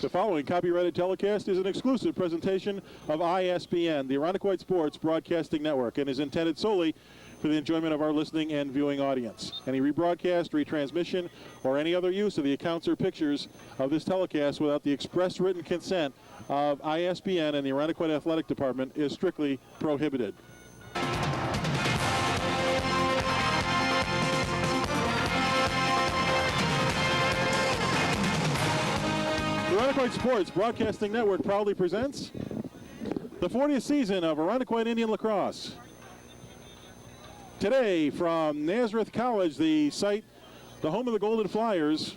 The following copyrighted telecast is an exclusive presentation of ISBN, the Irondequoit Sports Broadcasting Network, and is intended solely for the enjoyment of our listening and viewing audience. Any rebroadcast, retransmission, or any other use of the accounts or pictures of this telecast without the express written consent of ISBN and the Irondequoit Athletic Department is strictly prohibited. The Irondequoit Sports Broadcasting Network proudly presents the 40th season of Irondequoit Indian Lacrosse. Today from Nazareth College, the site, the home of the Golden Flyers,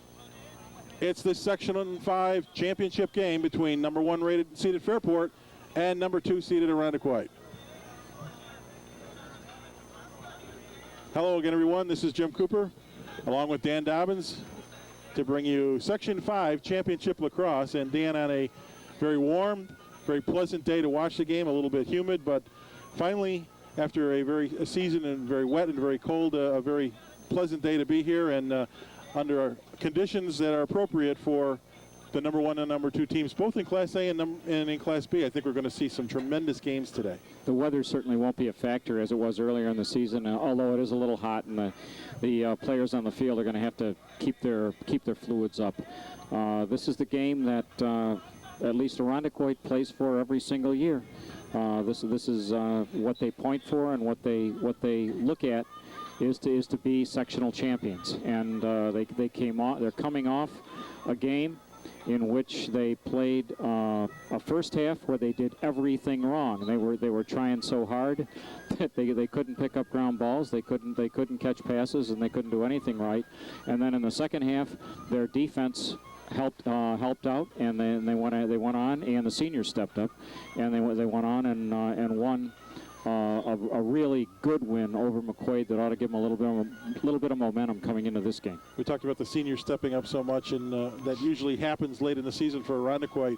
it's the Section 5 championship game between number 1 rated seeded Fairport and number 2 seeded Irondequoit. Hello again, everyone. This is Jim Cooper, along with Dan Dobbins, to bring you Section 5 Championship Lacrosse. And Dan, on a very warm, very pleasant day to watch the game, a little bit humid, but finally, after a season and very wet and very cold, a very pleasant day to be here, and under conditions that are appropriate for the number 1 and number 2 teams, both in Class A and in Class B. I think we're going to see some tremendous games today. The weather certainly won't be a factor as it was earlier in the season, although it is a little hot, and the players on the field are going to have to keep their fluids up. This is the game that at least Irondequoit plays for every single year. This is what they point for, and what they look at is to be sectional champions. And they're coming off a game in which they played a first half where they did everything wrong. They were trying so hard that they couldn't pick up ground balls, they couldn't catch passes, and they couldn't do anything right. And then in the second half, their defense helped out, and they went on, and the seniors stepped up, and they went on and won a really good win over McQuaid that ought to give them a little bit of momentum coming into this game. We talked about the seniors stepping up so much, and that usually happens late in the season for Irondequoit.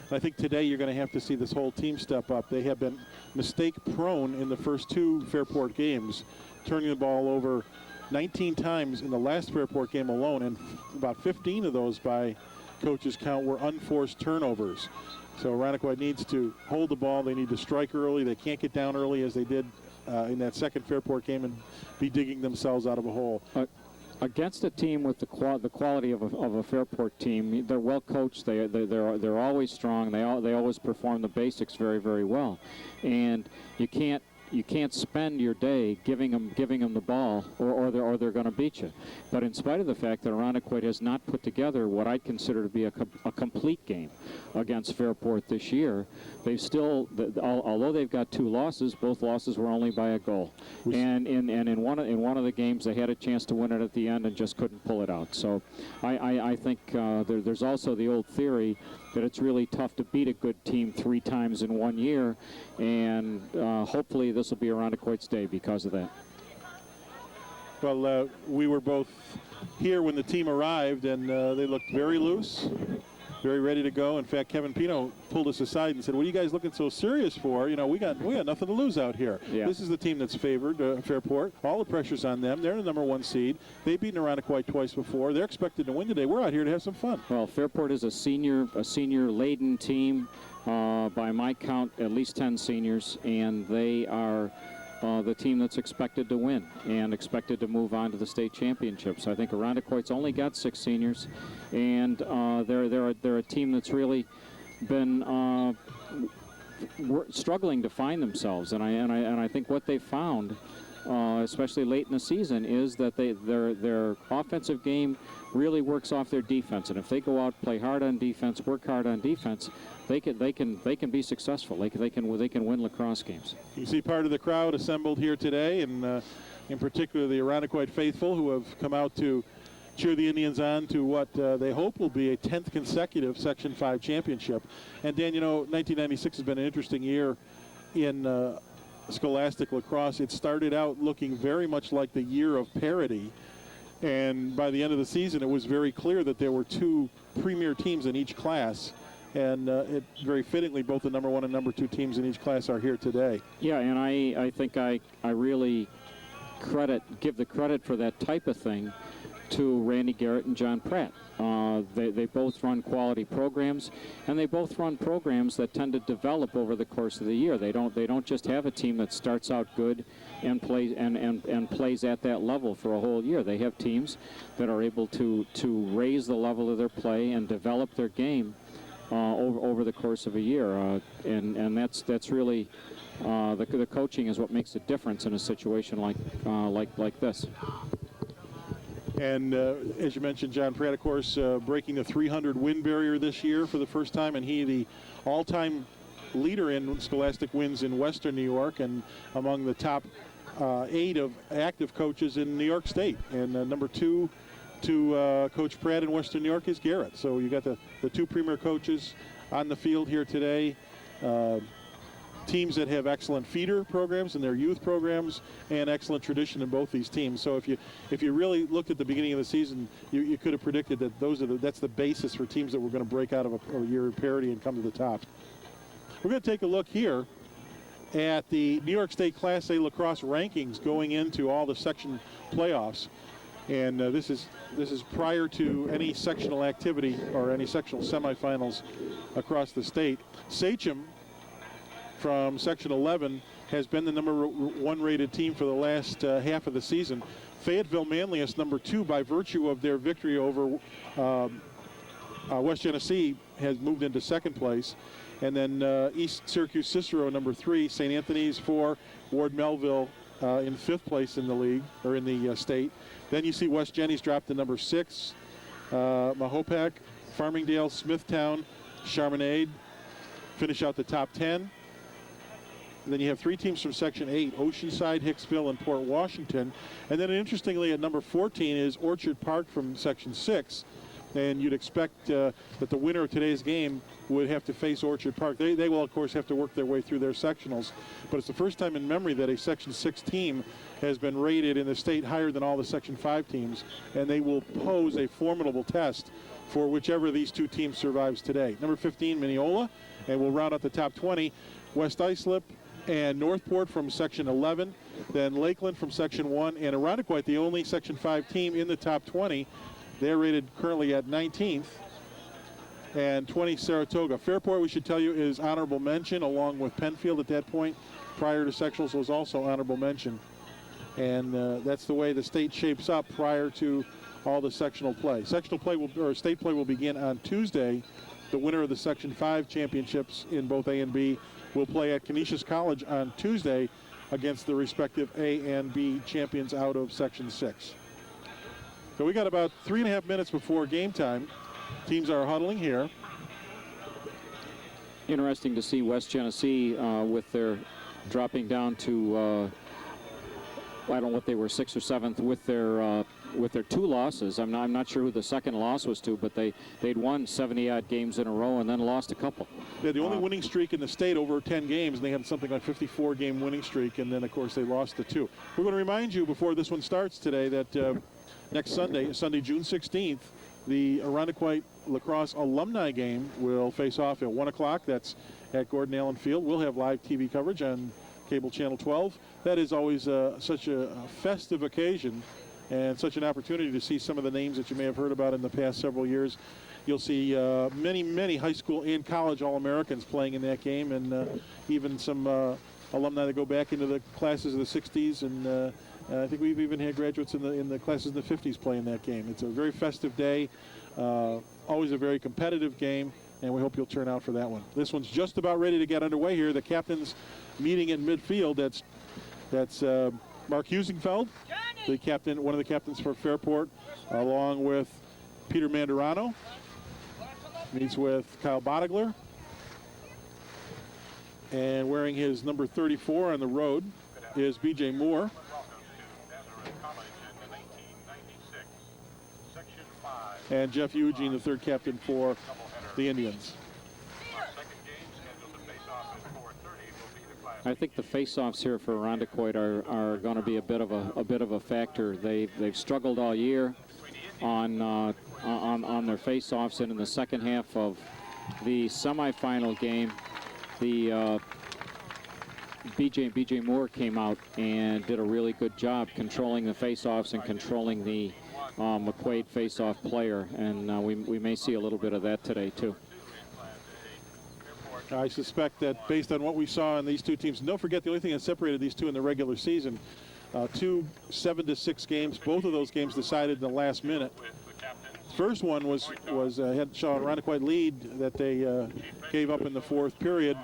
And I think today you're going to have to see this whole team step up. They have been mistake prone in the first 2 Fairport games, turning the ball over 19 times in the last Fairport game alone, and about 15 of those by coach's count were unforced turnovers. So Irondequoit needs to hold the ball. They need to strike early. They can't get down early as they did in that second Fairport game and be digging themselves out of a hole. Against a team with the quality of a Fairport team, they're well coached. They're always strong. They always perform the basics very, very well, and you can't spend your day giving them the ball, or they're going to beat you. But in spite of the fact that Irondequoit has not put together what I'd consider to be a complete game against Fairport this year, they've still, although they've got 2 losses, both losses were only by a goal. And in one of the games, they had a chance to win it at the end and just couldn't pull it out. So I think there's also the old theory that it's really tough to beat a good team 3 times in 1 year, and hopefully this will be Irondequoit's day because of that. Well, we were both here when the team arrived, and they looked very loose, very ready to go. In fact, Kevin Pino pulled us aside and said, "What are you guys looking so serious for? You know, we got nothing to lose out here." Yeah. This is the team that's favored, Fairport. All the pressure's on them. They're the number 1 seed. They've beaten Irondequoit twice before. They're expected to win today. We're out here to have some fun. Well, Fairport is a senior-laden team. By my count, at least 10 seniors, and they are the team that's expected to win and expected to move on to the state championships. I think Irondequoit's only got 6 seniors, and they're a team that's really been struggling to find themselves. And I think what they found, especially late in the season, is that their offensive game really works off their defense. And if they go out, play hard on defense, work hard on defense, they can be successful. They can win lacrosse games. You see part of the crowd assembled here today, and in particular the Irondequoit faithful, who have come out to cheer the Indians on to what they hope will be a 10th consecutive Section 5 championship. And Dan, 1996 has been an interesting year in scholastic lacrosse. It started out looking very much like the year of parity, and by the end of the season it was very clear that there were 2 premier teams in each class, and it very fittingly both the number 1 and number 2 teams in each class are here today. Yeah, and I think I really give the credit for that type of thing to Randy Garrett and John Pratt. They both run quality programs, and they both run programs that tend to develop over the course of the year. They don't just have a team that starts out good and plays and plays at that level for a whole year. They have teams that are able to raise the level of their play and develop their game over the course of a year, and that's really the coaching is what makes a difference in a situation like this. And as you mentioned, John Pratt, of course, breaking the 300 win barrier this year for the first time, and he the all-time leader in scholastic wins in Western New York and among the top 8 of active coaches in New York State. And number 2 to Coach Pratt in Western New York is Garrett. So you got the 2 premier coaches on the field here today. Teams that have excellent feeder programs in their youth programs and excellent tradition in both these teams. So if you really looked at the beginning of the season, you could have predicted that that's the basis for teams that were going to break out of a year of parity and come to the top. We're going to take a look here at the New York State Class A lacrosse rankings going into all the section playoffs. And this is prior to any sectional activity or any sectional semifinals across the state. Sachem from Section 11 has been the number 1 rated team for the last half of the season. Fayetteville Manlius, number 2, by virtue of their victory over West Genesee, has moved into 2nd place. And then East Syracuse Cicero, number 3, St. Anthony's 4, Ward Melville in 5th place in the league, or in the state. Then you see West Jenny's dropped to number 6. Mahopac, Farmingdale, Smithtown, Chaminade finish out the top 10. And then you have 3 teams from Section 8, Oceanside, Hicksville, and Port Washington. And then interestingly at number 14 is Orchard Park from Section 6. And you'd expect that the winner of today's game would have to face Orchard Park. They will, of course, have to work their way through their sectionals. But it's the first time in memory that a Section 6 team has been rated in the state higher than all the Section 5 teams. And they will pose a formidable test for whichever of these 2 teams survives today. Number 15, Mineola. And we'll round out the top 20. West Islip and Northport from Section 11, then Lakeland from Section 1, and Irondequoit, the only Section 5 team in the top 20. They're rated currently at 19th, and 20 Saratoga. Fairport, we should tell you, is honorable mention, along with Penfield at that point. Prior to sectionals was also honorable mention. And that's the way the state shapes up prior to all the sectional play. Sectional play or state play will begin on Tuesday. The winner of the Section 5 championships in both A and B will play at Canisius College on Tuesday against the respective A and B champions out of Section 6. So we got about 3.5 minutes before game time. Teams are huddling here. Interesting to see West Genesee with their dropping down to I don't know what they were, 6th or 7th with their 2 losses. I'm not sure who the second loss was to, but they'd won 70-odd games in a row and then lost a couple. Yeah, the only winning streak in the state over 10 games, and they had something like 54-game winning streak, and then, of course, they lost the 2. We're going to remind you before this one starts today that next Sunday, June 16th, the Irondequoit Lacrosse alumni game will face off at 1 o'clock. That's at Gordon Allen Field. We'll have live TV coverage on Cable Channel 12. That is always such a festive occasion and such an opportunity to see some of the names that you may have heard about in the past several years. You'll see many high school and college All-Americans playing in that game, and even some alumni that go back into the classes of the 60s, and I think we've even had graduates in the classes in the 50s playing that game. It's a very festive day, always a very competitive game, and we hope you'll turn out for that one. This one's just about ready to get underway here. The captains meeting in midfield. That's Mark Husingfeld, the captain, one of the captains for Fairport, along with Peter Mandarano. Meets with Kyle Bodigler. And wearing his number 34 on the road is B.J. Moore. And Jeff Eugene, the 3rd captain for the Indians. I think the face-offs here for Irondequoit are going to be a bit of a factor. They've struggled all year on their face-offs, and in the second half of the semifinal game, the B.J. Moore came out and did a really good job controlling the face-offs and controlling the McQuaid face-off player, and we may see a little bit of that today too. I suspect that based on what we saw in these two teams, and don't forget the only thing that separated these two in the regular season, 2 7-6 games, both of those games decided in the last minute. First one had Sean Irondequoit lead that they gave up in the fourth period,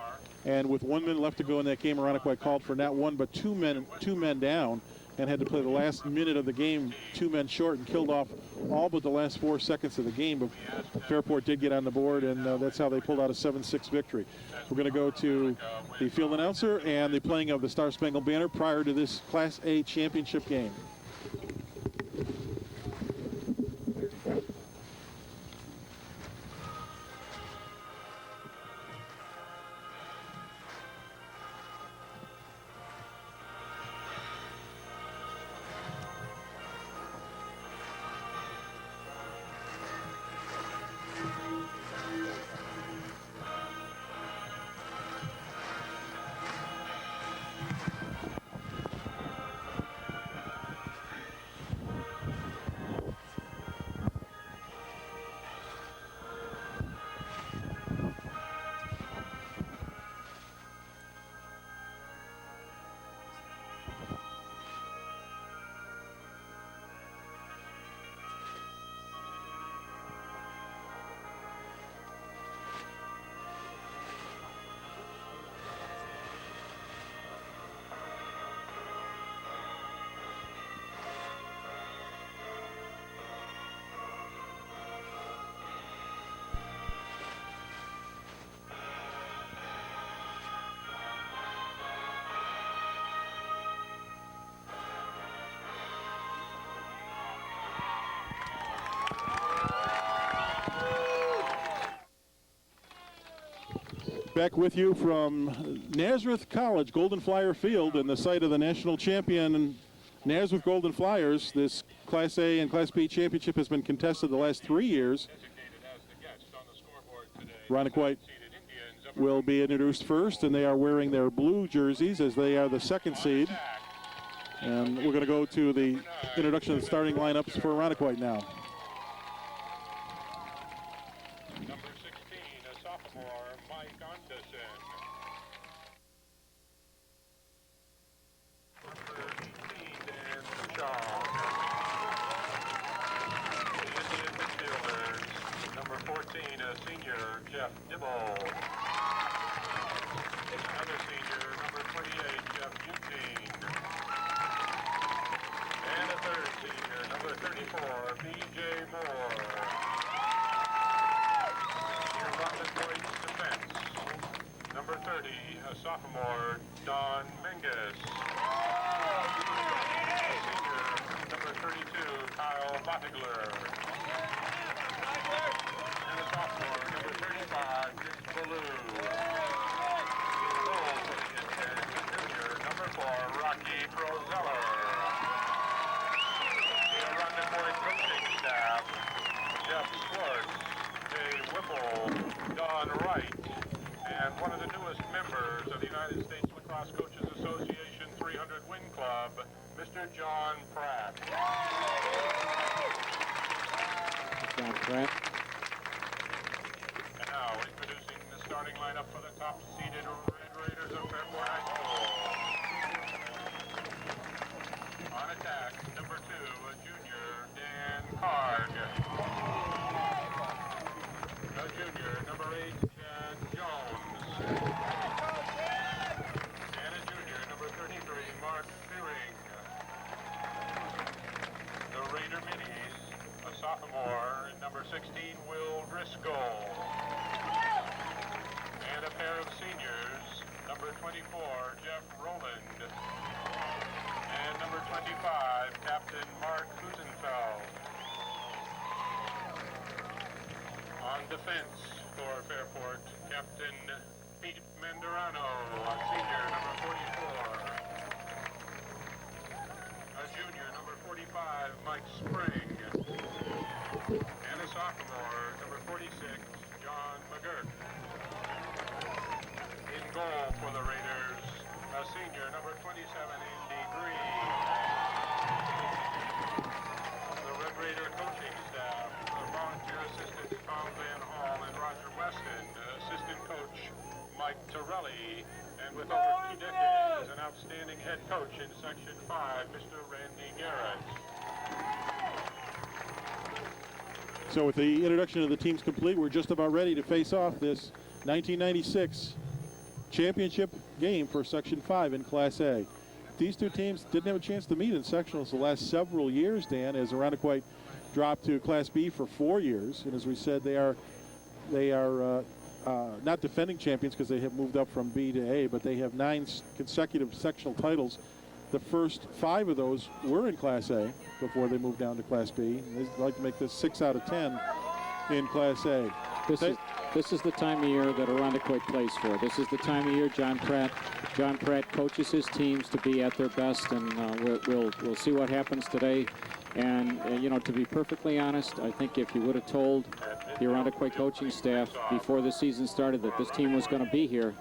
and with 1 minute left to go in that game, Irondequoit called for not one but two men down, and had to play the last minute of the game 2 men short and killed off all but the last 4 seconds of the game. But Fairport did get on the board, and that's how they pulled out a 7-6 victory. We're going to go to the field announcer and the playing of the Star Spangled Banner prior to this Class A championship game. Back with you from Nazareth College, Golden Flyer Field, and the site of the national champion Nazareth Golden Flyers. This Class A and Class B championship has been contested the last 3 years. Irondequoit will be introduced first, and they are wearing their blue jerseys as they are the second seed. And we're going to go to the introduction of the starting lineups for Irondequoit now. Sophomore, Don Mingus. Senior, number 32, Kyle Bottigler. And a sophomore, number 35, Dick Ballou. And junior, number 4, Rocky Prozeller. The Irondequoit coaching staff, Jeff Schwartz, Jay Whipple, Don Wright, and one of the newest members of the United States Lacrosse Coaches Association 300 Win Club, Mr. John Pratt. John Pratt. And now introducing the starting lineup for the top-seeded Red Raiders of Fairport High School. On attack, number 2, a junior, Dan Card. A junior, number 8, Chad Jones. And a junior, number 33, Mark Fearing. The Raider Minis, a sophomore, number 16, Will Driscoll. And a pair of seniors, number 24, Jeff Rowland. And number 25, Captain Mark Husenfeld. On defense for Fairport, Captain Pete Mandarano, a senior, number 44. A junior, number 45, Mike Spring. And a sophomore, number 46, John McGurk. In goal for the Raiders, a senior, number 27, Andy Green. The Red Raiders outstanding head coach in Section 5, Mr. Randy Garrett. So with the introduction of the teams complete, we're just about ready to face off this 1996 championship game for Section 5 in Class A. These two teams didn't have a chance to meet in sectionals the last several years, Dan, as Irondequoit dropped to Class B for 4 years. And as we said, they are not defending champions because they have moved up from B to A, but they have 9 consecutive sectional titles. The first 5 of those were in Class A before they moved down to Class B. They'd like to make this 6 out of 10 in Class A. This is the time of year that Irondequoit plays for. This is the time of year John Pratt coaches his teams to be at their best, and we'll see what happens today. And you know, to be perfectly honest, I think if you would have told the Irondequoit coaching staff before the season started that this team was going to be here,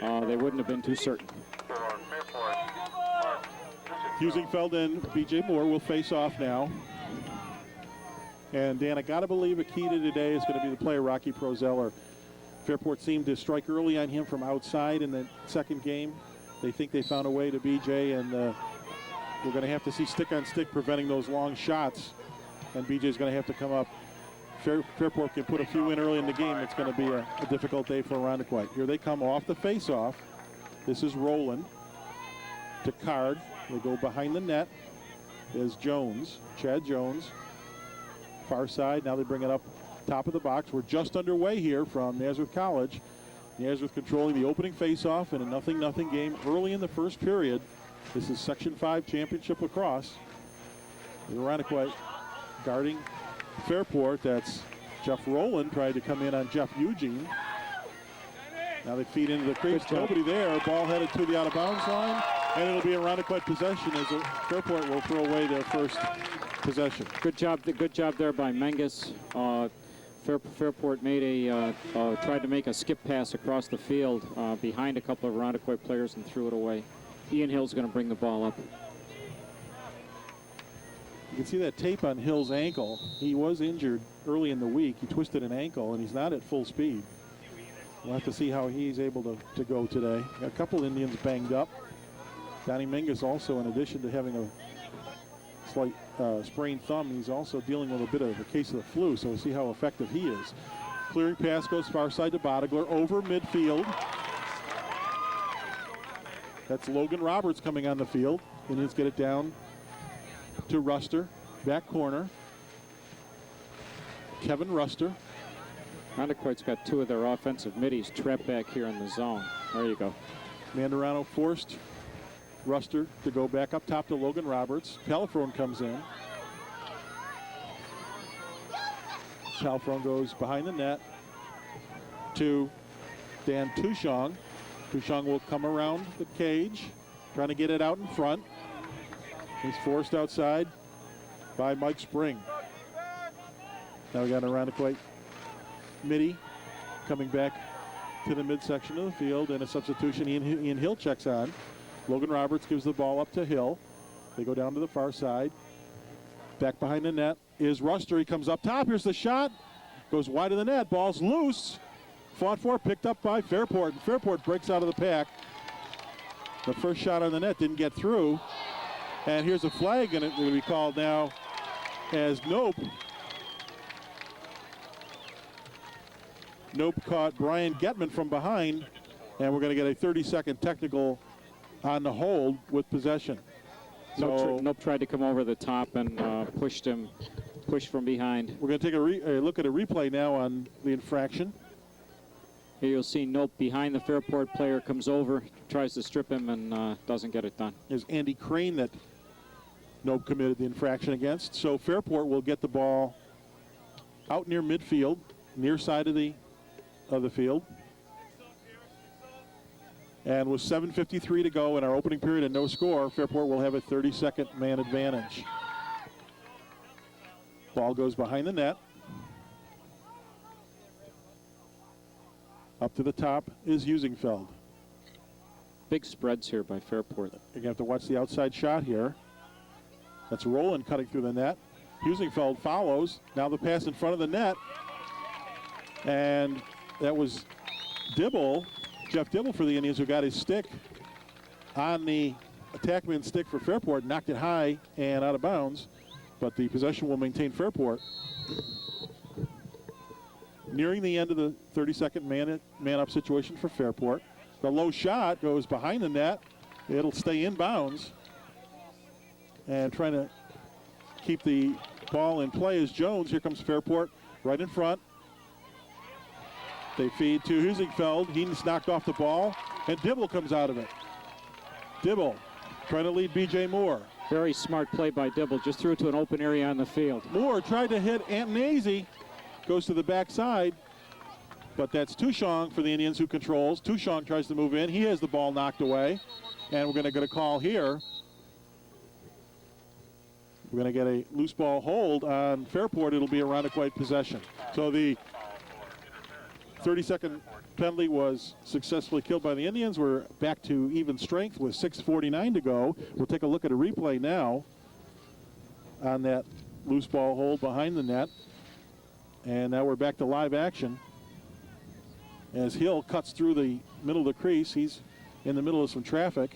they wouldn't have been too certain. Husingfeld and B.J. Moore will face off now. And Dan, I got to believe a key to today is going to be the player Rocky Prozeller. Fairport seemed to strike early on him from outside in the second game. They think they found a way to B.J., and we're going to have to see stick on stick preventing those long shots. And B.J.'s going to have to come up. Fairport can put a few in early in the game. It's going to be a difficult day for Irondequoit. Here they come off the face-off. This is Rowland to Card. They go behind the net. Is Jones, Chad Jones. Far side, now they bring it up top of the box. We're just underway here from Nazareth College. Nazareth controlling the opening face-off in a 0-0 game early in the first period. This is Section 5 Championship Lacrosse. Irondequoit guarding Fairport. That's Jeff Rowland tried to come in on Jeff Eugene. Now they feed into the crease. Nobody there. Ball headed to the out-of-bounds line, and it'll be a Irondequoit possession as Fairport will throw away their first possession. Good job there by Menges. Fairport made tried to make a skip pass across the field behind a couple of Irondequoit players and threw it away. Ian Hill's going to bring the ball up. You can see that tape on Hill's ankle. He was injured early in the week. He twisted an ankle, and he's not at full speed. We'll have to see how he's able to go today. Got a couple Indians banged up. Donnie Menges also, in addition to having a slight sprained thumb, he's also dealing with a bit of a case of the flu, so we'll see how effective he is. Clearing pass goes far side to Bodegler over midfield. That's Logan Roberts coming on the field. Indians get it down to Ruster, back corner. Kevin Ruster. Irondequoit's got 2 of their offensive middies trapped back here in the zone. There you go. Mandarano forced Ruster to go back up top to Logan Roberts. Palafrone comes in. Palafrone goes behind the net to Dan Tushong. Tushong will come around the cage, trying to get it out in front. He's forced outside by Mike Spring. Now we got Irondequoit midi coming back to the midsection of the field, and a substitution. Ian Hill checks on. Logan Roberts gives the ball up to Hill. They go down to the far side. Back behind the net is Ruster. He comes up top. Here's the shot. Goes wide of the net. Ball's loose. Fought for, picked up by Fairport. And Fairport breaks out of the pack. The first shot on the net didn't get through. And here's a flag, and it will be called now as Nope. Nope caught Brian Getman from behind, and we're going to get a 30-second technical on the hold with possession. So Nope tried to come over the top and pushed from behind. We're going to take a look at a replay now on the infraction. Here you'll see Nope behind the Fairport player, comes over, tries to strip him, and doesn't get it done. There's Andy Crane that Nope committed the infraction against. So Fairport will get the ball out near midfield, near side of the field. And with 7:53 to go in our opening period and no score, Fairport will have a 30-second man advantage. Ball goes behind the net. Up to the top is Husingfeld. Big spreads here by Fairport. You're going to have to watch the outside shot here. That's Rowland cutting through the net. Husingfeld follows. Now the pass in front of the net. And that was Dibble, Jeff Dibble for the Indians, who got his stick on the attackman stick for Fairport, knocked it high and out of bounds, but the possession will maintain Fairport. Nearing the end of the 30-second man-up situation for Fairport. The low shot goes behind the net. It'll stay in bounds. And trying to keep the ball in play is Jones. Here comes Fairport right in front. They feed to Husingfeld. He's knocked off the ball, and Dibble comes out of it. Dibble trying to lead B.J. Moore. Very smart play by Dibble. Just threw it to an open area on the field. Moore tried to hit Antonese. Goes to the backside, but that's Tushong for the Indians who controls. Tushong tries to move in. He has the ball knocked away, and we're going to get a call here. We're going to get a loose ball hold on Fairport. It'll be a Irondequoit possession. So the 30-second penalty was successfully killed by the Indians. We're back to even strength with 6:49 to go. We'll take a look at a replay now on that loose ball hold behind the net. And now we're back to live action as Hill cuts through the middle of the crease. He's in the middle of some traffic.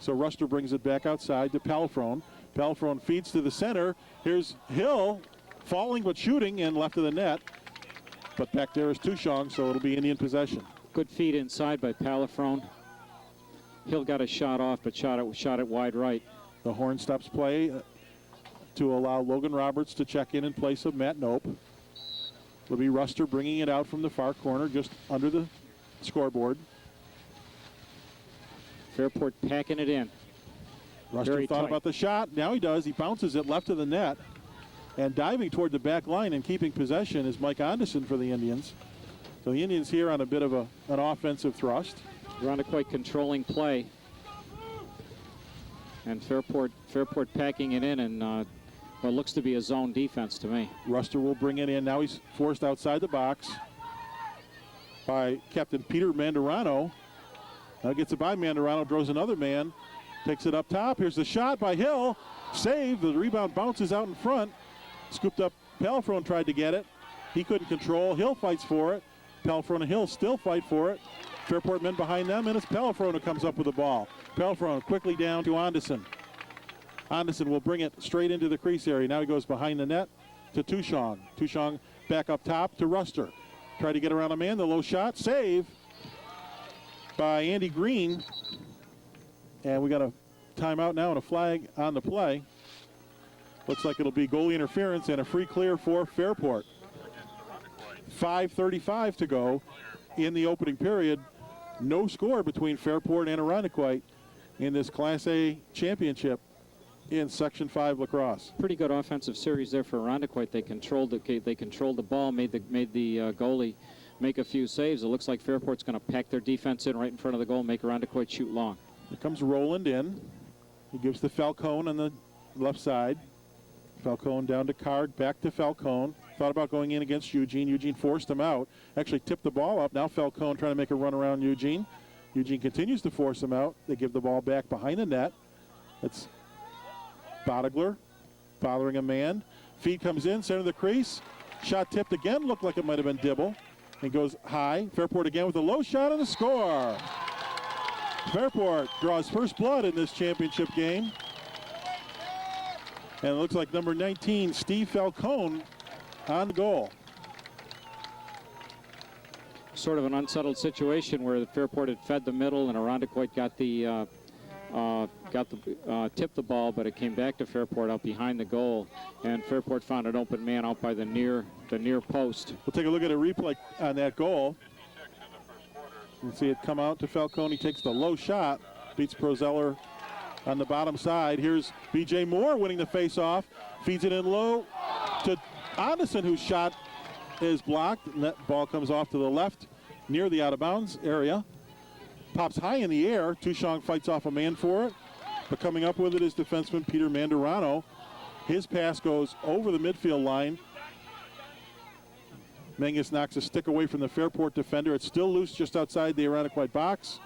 So Ruster brings it back outside to Palafrone. Palafrone feeds to the center. Here's Hill falling but shooting and left of the net. But back there is Tushong, so it'll be Indian possession. Good feed inside by Palafrone. Hill got a shot off, but shot it wide right. The horn stops play to allow Logan Roberts to check in place of Matt Nope. It'll be Ruster bringing it out from the far corner, just under the scoreboard. Fairport packing it in. Ruster Very thought tight. about the shot. Now he does. He bounces it left of the net. And diving toward the back line and keeping possession is Mike Anderson for the Indians. So the Indians here on a bit of an offensive thrust. Irondequoit controlling play. And Fairport packing it in, and what looks to be a zone defense to me. Ruster will bring it in. Now he's forced outside the box by Captain Peter Mandarano. Now gets it by Mandarano, draws another man, takes it up top. Here's the shot by Hill. Save. The rebound bounces out in front. Scooped up. Palafrone tried to get it. He couldn't control. Hill fights for it. Palafrone and Hill still fight for it. Fairport men behind them, and it's Palafrone who comes up with the ball. Palafrone quickly down to Anderson. Anderson will bring it straight into the crease area. Now he goes behind the net to Tushong. Tushong back up top to Ruster. Try to get around a man. The low shot. Save by Andy Green. And we got a timeout now and a flag on the play. Looks like it'll be goalie interference and a free clear for Fairport. 5:35 to go in the opening period. No score between Fairport and Irondequoit in this Class A championship in Section 5 lacrosse. Pretty good offensive series there for Irondequoit. They controlled the ball, made the goalie make a few saves. It looks like Fairport's going to pack their defense in right in front of the goal, make Irondequoit shoot long. Here comes Roland in. He gives to Falcone on the left side. Falcone down to Card, back to Falcone. Thought about going in against Eugene. Eugene forced him out. Actually tipped the ball up. Now Falcone trying to make a run around Eugene. Eugene continues to force him out. They give the ball back behind the net. It's Bodigler bothering a man. Feed comes in, center of the crease. Shot tipped again. Looked like it might have been Dibble. And goes high. Fairport again with a low shot and a score. Fairport draws first blood in this championship game. And it looks like number 19, Steve Falcone, on the goal. Sort of an unsettled situation where the Fairport had fed the middle and Irondequoit tipped the ball, but it came back to Fairport out behind the goal, and Fairport found an open man out by the near post. We'll take a look at a replay on that goal. You can see it come out to Falcone. He takes the low shot, beats Prozeller on the bottom side. Here's B.J. Moore winning the face-off. Feeds it in low to Anderson, whose shot is blocked. And that ball comes off to the left near the out-of-bounds area. Pops high in the air. Tushong fights off a man for it. But coming up with it is defenseman Peter Mandarano. His pass goes over the midfield line. Menges knocks a stick away from the Fairport defender. It's still loose just outside the Irondequoit box.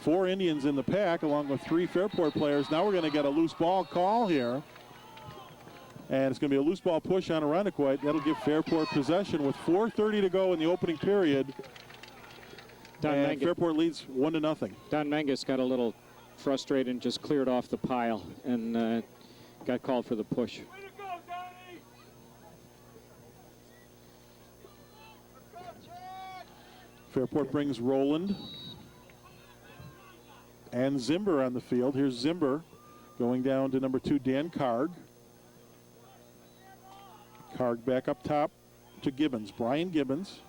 4 Indians in the pack along with 3 Fairport players. Now we're going to get a loose ball call here. And it's going to be a loose ball push on Irondequoit. That'll give Fairport possession with 4:30 to go in the opening period. And Fairport leads 1-0. Don Menges got a little frustrated and just cleared off the pile and got called for the push. Fairport brings Roland and Zimber on the field. Here's Zimber going down to number 2, Dan Karg. Karg back up top to Gibbons. Brian Gibbons.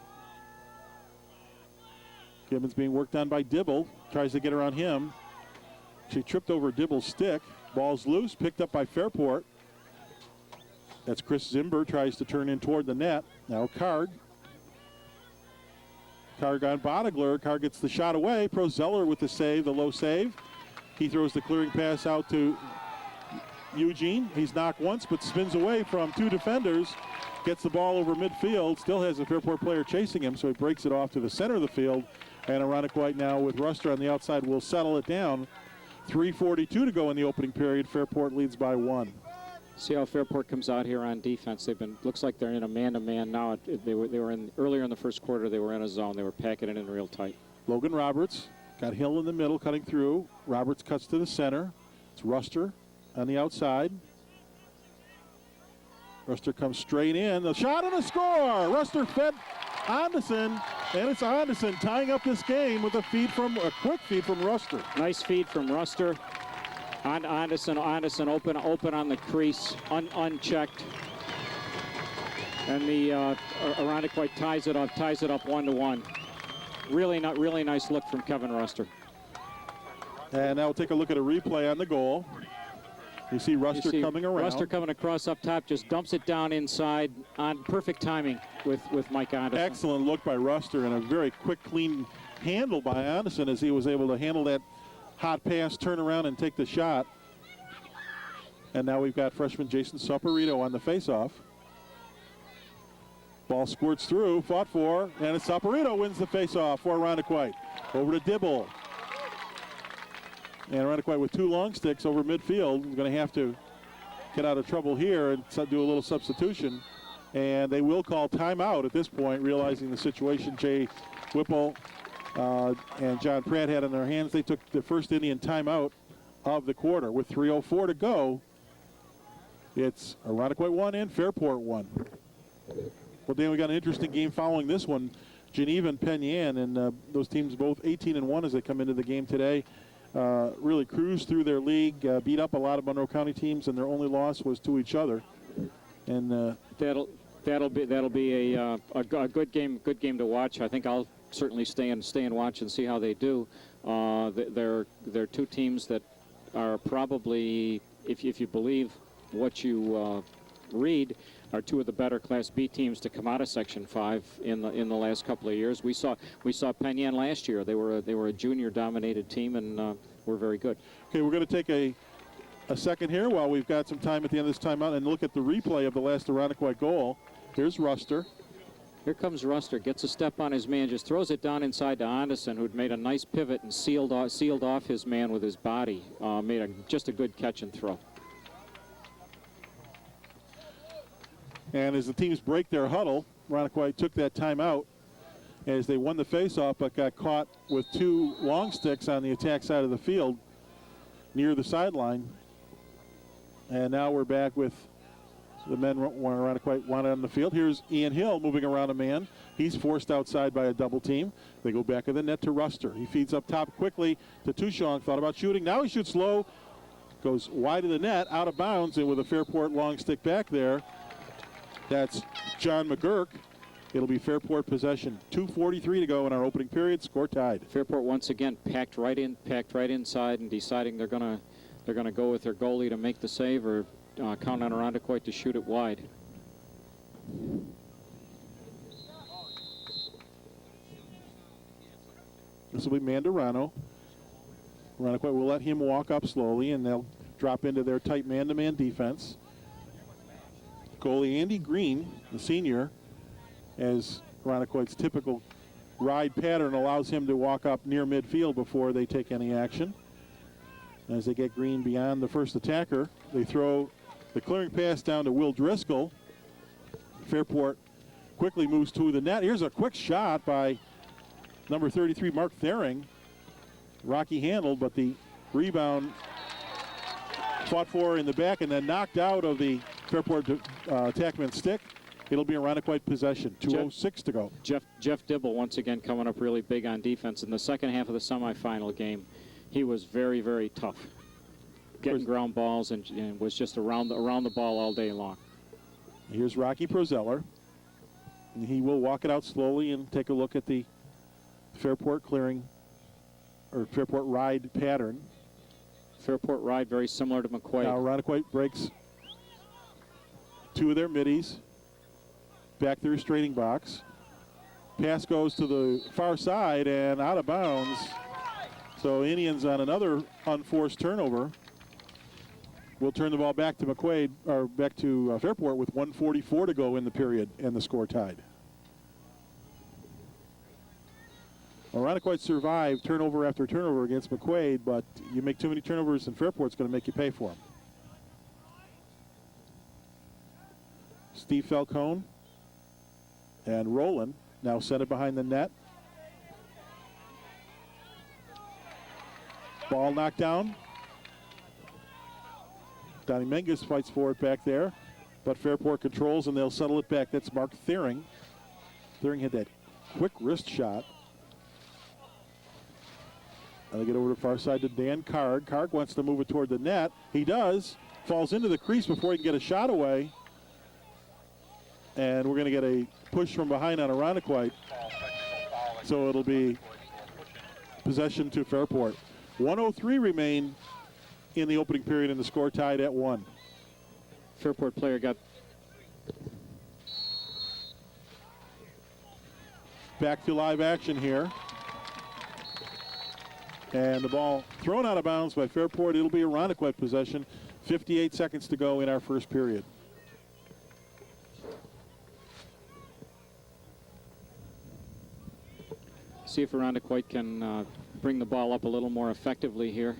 Gibbons being worked on by Dibble. Tries to get around him. She tripped over Dibble's stick. Ball's loose, picked up by Fairport. That's Chris Zimber, tries to turn in toward the net. Now Karg. Karg on Bodegler. Karg gets the shot away. Prozeller with the save, the low save. He throws the clearing pass out to Eugene. He's knocked once, but spins away from 2 defenders. Gets the ball over midfield. Still has a Fairport player chasing him, so he breaks it off to the center of the field. And Irondequoit now with Ruster on the outside will settle it down. 3:42 to go in the opening period. Fairport leads by 1. See how Fairport comes out here on defense. Looks like they're in a man-to-man now. They were in earlier in the first quarter. They were in a zone. They were packing it in real tight. Logan Roberts got Hill in the middle, cutting through. Roberts cuts to the center. It's Ruster on the outside. Ruster comes straight in. The shot and a score. Ruster fed Anderson, and it's Anderson tying up this game with a quick feed from Ruster. Nice feed from Ruster. On Anderson open on the crease, unchecked. And the Irondequoit ties it up 1-1. Really nice look from Kevin Ruster. And now we'll take a look at a replay on the goal. You see Ruster coming around. Ruster coming across up top, just dumps it down inside on perfect timing with Mike Anderson. Excellent look by Ruster and a very quick, clean handle by Anderson as he was able to handle that hot pass, turn around, and take the shot. And now we've got freshman Jason Saporito on the faceoff. Ball squirts through, fought for, and it's Saporito wins the faceoff for Irondequoit. Over to Dibble. And Irondequoit with 2 long sticks over midfield is going to have to get out of trouble here and do a little substitution. And they will call timeout at this point, realizing the situation Jay Whipple and John Pratt had in their hands. They took the first Indian timeout of the quarter. With 3:04 to go, it's Irondequoit 1 and Fairport 1. Well, Dan, we got an interesting game following this one. Geneva and Penn Yan, and those teams both 18-1 as they come into the game today. Really cruised through their league, beat up a lot of Monroe County teams, and their only loss was to each other. And that'll be a good game to watch. I think I'll certainly stay and watch and see how they do. They're 2 teams that are probably, if you believe what you read, are 2 of the better Class B teams to come out of Section 5 in the last couple of years. We saw Penn Yan last year. They were a junior-dominated team and were very good. Okay, we're going to take a second here while we've got some time at the end of this timeout and look at the replay of the last Irondequoit goal. Here's Ruster. Here comes Ruster, gets a step on his man, just throws it down inside to Anderson, who'd made a nice pivot and sealed off his man with his body. Made just a good catch and throw. And as the teams break their huddle, Irondequoit took that timeout as they won the faceoff, but got caught with 2 long sticks on the attack side of the field near the sideline. And now we're back with the men Irondequoit wanted on the field. Here's Ian Hill moving around a man. He's forced outside by a double team. They go back of the net to Ruster. He feeds up top quickly to Tushong. Thought about shooting. Now he shoots low. Goes wide of the net, out of bounds, and with a Fairport long stick back there. That's John McGurk. It'll be Fairport possession. 2:43 to go in our opening period. Score tied. Fairport once again packed right inside, and deciding they're gonna go with their goalie to make the save or count on Irondequoit to shoot it wide. This will be Mandarano. Irondequoit will let him walk up slowly, and they'll drop into their tight man-to-man defense. Goalie Andy Green, the senior, as Irondequoit's typical ride pattern allows him to walk up near midfield before they take any action. As they get Green beyond the first attacker, they throw the clearing pass down to Will Driscoll. Fairport quickly moves to the net. Here's a quick shot by number 33, Mark Thering. Rocky handled, but the Rebound fought for in the back and then knocked out of the Fairport attackman stick. It'll be Irondequoit possession. 2:06 to go. Jeff Dibble once again coming up really big on defense. In the second half of the semifinal game, he was very, very tough. Getting ground balls and was just around the ball all day long. Here's Rocky Prozeller. He will walk it out slowly and take a look at the Fairport clearing or Fairport ride pattern. Fairport ride very similar to McQuaid. Now Irondequoit breaks two of their middies. Back the restraining box. Pass goes to the far side and out of bounds. So Indians on another unforced turnover. We'll turn the ball back to McQuaid, or back to Fairport with 1:44 to go in the period and the score tied. Irondequoit survived turnover after turnover against McQuaid, but you make too many turnovers and Fairport's going to make you pay for them. Steve Falcone and Roland now set it behind the net. Ball knocked down. Donnie Menges fights for it back there, but Fairport controls and they'll settle it back. That's Mark Thiering. Thiering had that quick wrist shot. And they get over to the far side to Dan Karg. Karg wants to move it toward the net. He does. Falls into the crease before he can get a shot away. And we're going to get a push from behind on Irondequoit. So it'll be possession to Fairport. 1:03 remain in the opening period and the score tied at 1. Fairport player got back to live action here. And the ball thrown out of bounds by Fairport. It'll be Irondequoit possession. 58 seconds to go in our first period. See if Irondequoit can bring the ball up a little more effectively here.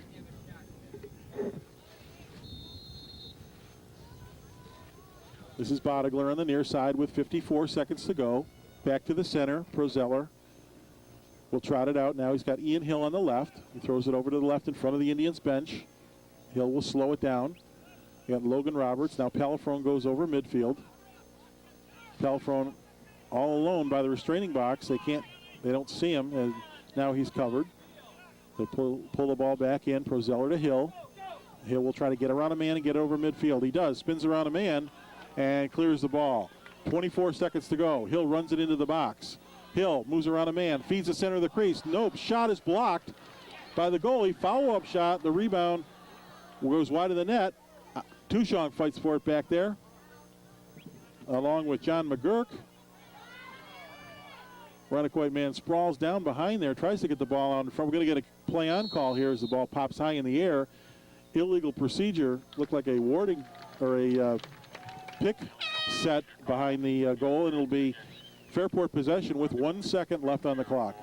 This is Bodegler on the near side with 54 seconds to go. Back to the center, Prozeller will trot it out now. He's got Ian Hill on the left. He throws it over to the left in front of the Indians bench. Hill will slow it down. You got Logan Roberts. Now Palafrone goes over midfield. Palafrone all alone by the restraining box. They don't see him, and now he's covered. They pull the ball back in. Prozeller to Hill. Hill will try to get around a man and get over midfield. He does. Spins around a man and clears the ball. 24 seconds to go. Hill runs it into the box. Hill moves around a man, feeds the center of the crease. Nope, shot is blocked by the goalie. Follow-up shot. The rebound goes wide of the net. Tushong fights for it back there, along with John McGurk. Irondequoit man sprawls down behind there, tries to get the ball out in front. We're going to get a play-on call here as the ball pops high in the air. Illegal procedure. Looked like a warding or a pick set behind the goal, and it'll be Fairport possession with 1 second left on the clock.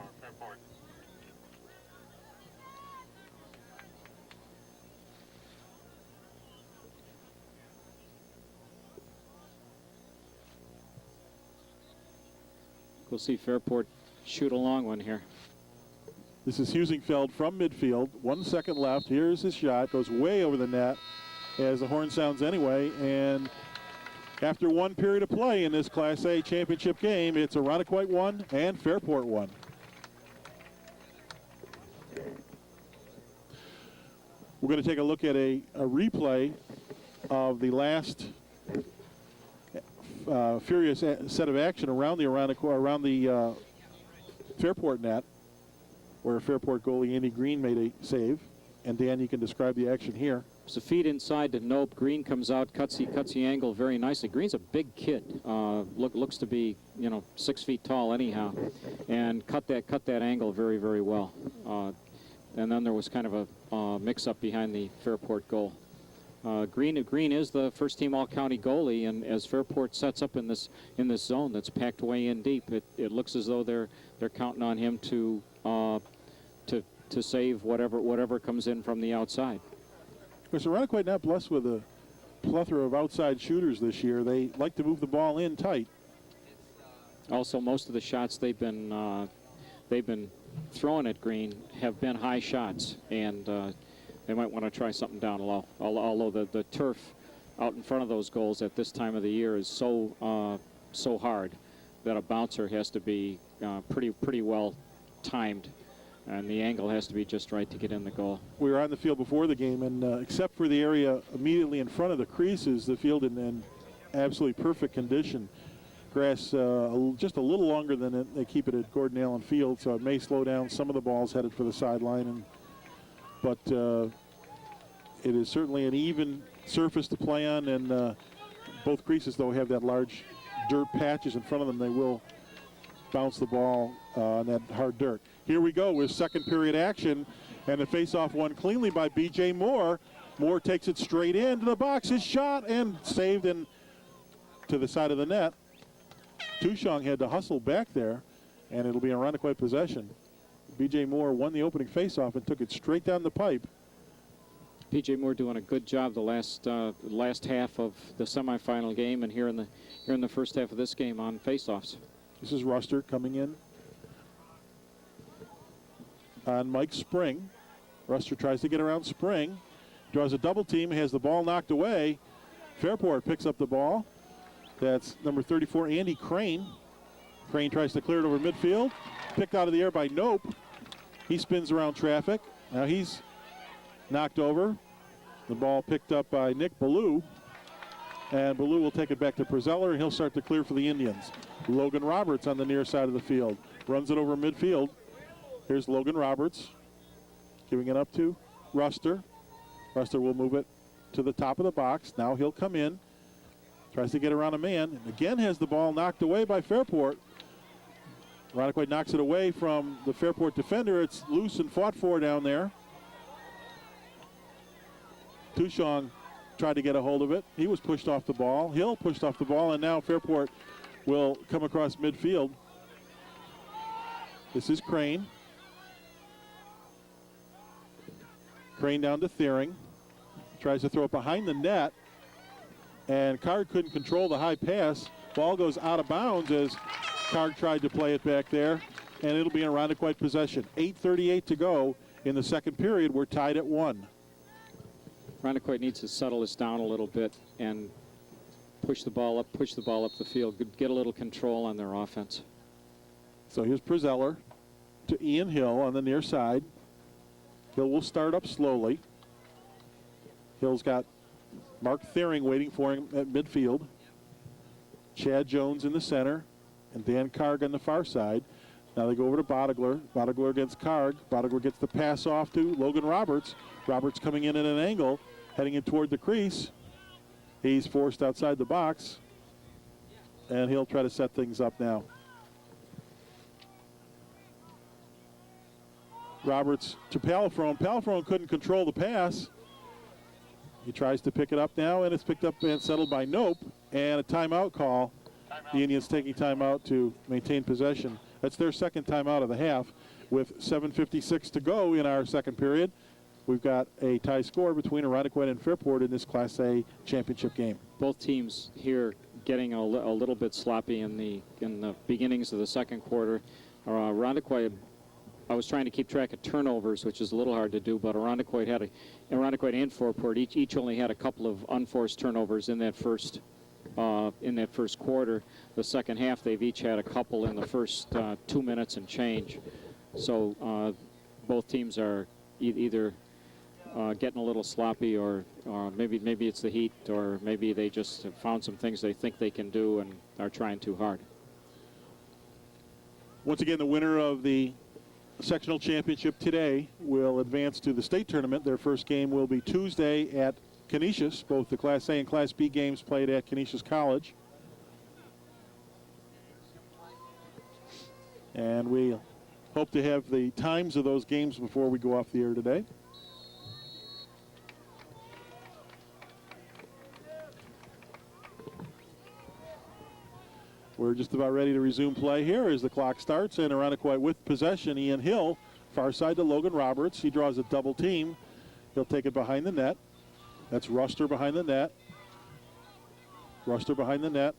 We'll see Fairport shoot a long one here. This is Husingfeld from midfield. 1 second left. Here's his shot. Goes way over the net as the horn sounds anyway. And after one period of play in this Class A championship game, it's Irondequoit 1 and Fairport 1. We're going to take a look at a replay of the last furious set of action around the Fairport net, where Fairport goalie Andy Green made a save. And Dan, you can describe the action here. It's a feed inside to Nope. Green comes out, cuts the angle very nicely. Green's a big kid. Looks to be 6 feet tall anyhow, and cut that angle very, very well. And then there was kind of a mix-up behind the Fairport goal. Green is the first-team All-County goalie, and as Fairport sets up in this zone that's packed way in deep, it looks as though they're counting on him to save whatever comes in from the outside. Of course, Irondequoit not blessed with a plethora of outside shooters this year. They like to move the ball in tight. Also, most of the shots they've been throwing at Green have been high shots, and they might want to try something down low. Although the turf out in front of those goals at this time of the year is so hard that a bouncer has to be pretty well timed, and the angle has to be just right to get in the goal. We were on the field before the game, and except for the area immediately in front of the creases, the field in absolutely perfect condition. Grass just a little longer than they keep it at Gordon Allen Field, so it may slow down some of the balls headed for the sideline. But it is certainly an even surface to play on, and both creases, though, have that large dirt patches in front of them. They will bounce the ball on that hard dirt. Here we go with second period action, and the face-off won cleanly by B.J. Moore. Moore takes it straight into the box. His shot and saved and to the side of the net. Tushong had to hustle back there, and it'll be a Irondequoit possession. B.J. Moore won the opening face-off and took it straight down the pipe. P.J. Moore doing a good job the last half of the semifinal game, and here in the first half of this game on face-offs. This is Ruster coming in on Mike Spring. Ruster tries to get around Spring, draws a double team, has the ball knocked away. Fairport picks up the ball. That's number 34, Andy Crane. Crane tries to clear it over midfield. Picked out of the air by Nope. He spins around traffic. Now he's knocked over. The ball picked up by Nick Ballou. And Ballou will take it back to Prezeller, and he'll start to clear for the Indians. Logan Roberts on the near side of the field. Runs it over midfield. Here's Logan Roberts. Giving it up to Ruster. Ruster will move it to the top of the box. Now he'll come in. Tries to get around a man, and again has the ball knocked away by Fairport. Irondequoit knocks it away from the Fairport defender. It's loose and fought for down there. Tushong tried to get a hold of it. He was pushed off the ball. Hill pushed off the ball, and now Fairport will come across midfield. This is Crane. Crane down to Thiering. Tries to throw it behind the net. And Card couldn't control the high pass. Ball goes out of bounds as Card tried to play it back there. And it'll be an Irondequoit possession. 8:38 to go in the second period. We're tied at 1. Irondequoit needs to settle this down a little bit and push the ball up the field, get a little control on their offense. So here's Prezeller to Ian Hill on the near side. Hill will start up slowly. Hill's got Mark Thiering waiting for him at midfield. Chad Jones in the center and Dan Karg on the far side. Now they go over to Bodegler. Bodegler against Karg. Bodegler gets the pass off to Logan Roberts. Roberts coming in at an angle, heading in toward the crease. He's forced outside the box, and he'll try to set things up now. Roberts to Palafrone. Palafrone couldn't control the pass. He tries to pick it up now, and it's picked up and settled by Nope, and a timeout call. The Indians taking timeout to maintain possession. That's their second timeout of the half. With 7:56 to go in our second period, we've got a tie score between Irondequoit and Fairport in this Class A championship game. Both teams here getting a little bit sloppy in the beginnings of the second quarter. Irondequoit, I was trying to keep track of turnovers, which is a little hard to do, but Irondequoit and Fairport each only had a couple of unforced turnovers in that first quarter. The second half, they've each had a couple in the first 2 minutes and change. So both teams are either getting a little sloppy, or maybe it's the heat, or maybe they just have found some things they think they can do and are trying too hard. Once again, the winner of the sectional championship today will advance to the state tournament. Their first game will be Tuesday at Canisius. Both the Class A and Class B games played at Canisius College. And we hope to have the times of those games before we go off the air today. We're just about ready to resume play here as the clock starts, and Irondequoit with possession. Ian Hill, far side to Logan Roberts. He draws a double team. He'll take it behind the net. That's Ruster behind the net. Ruster behind the net,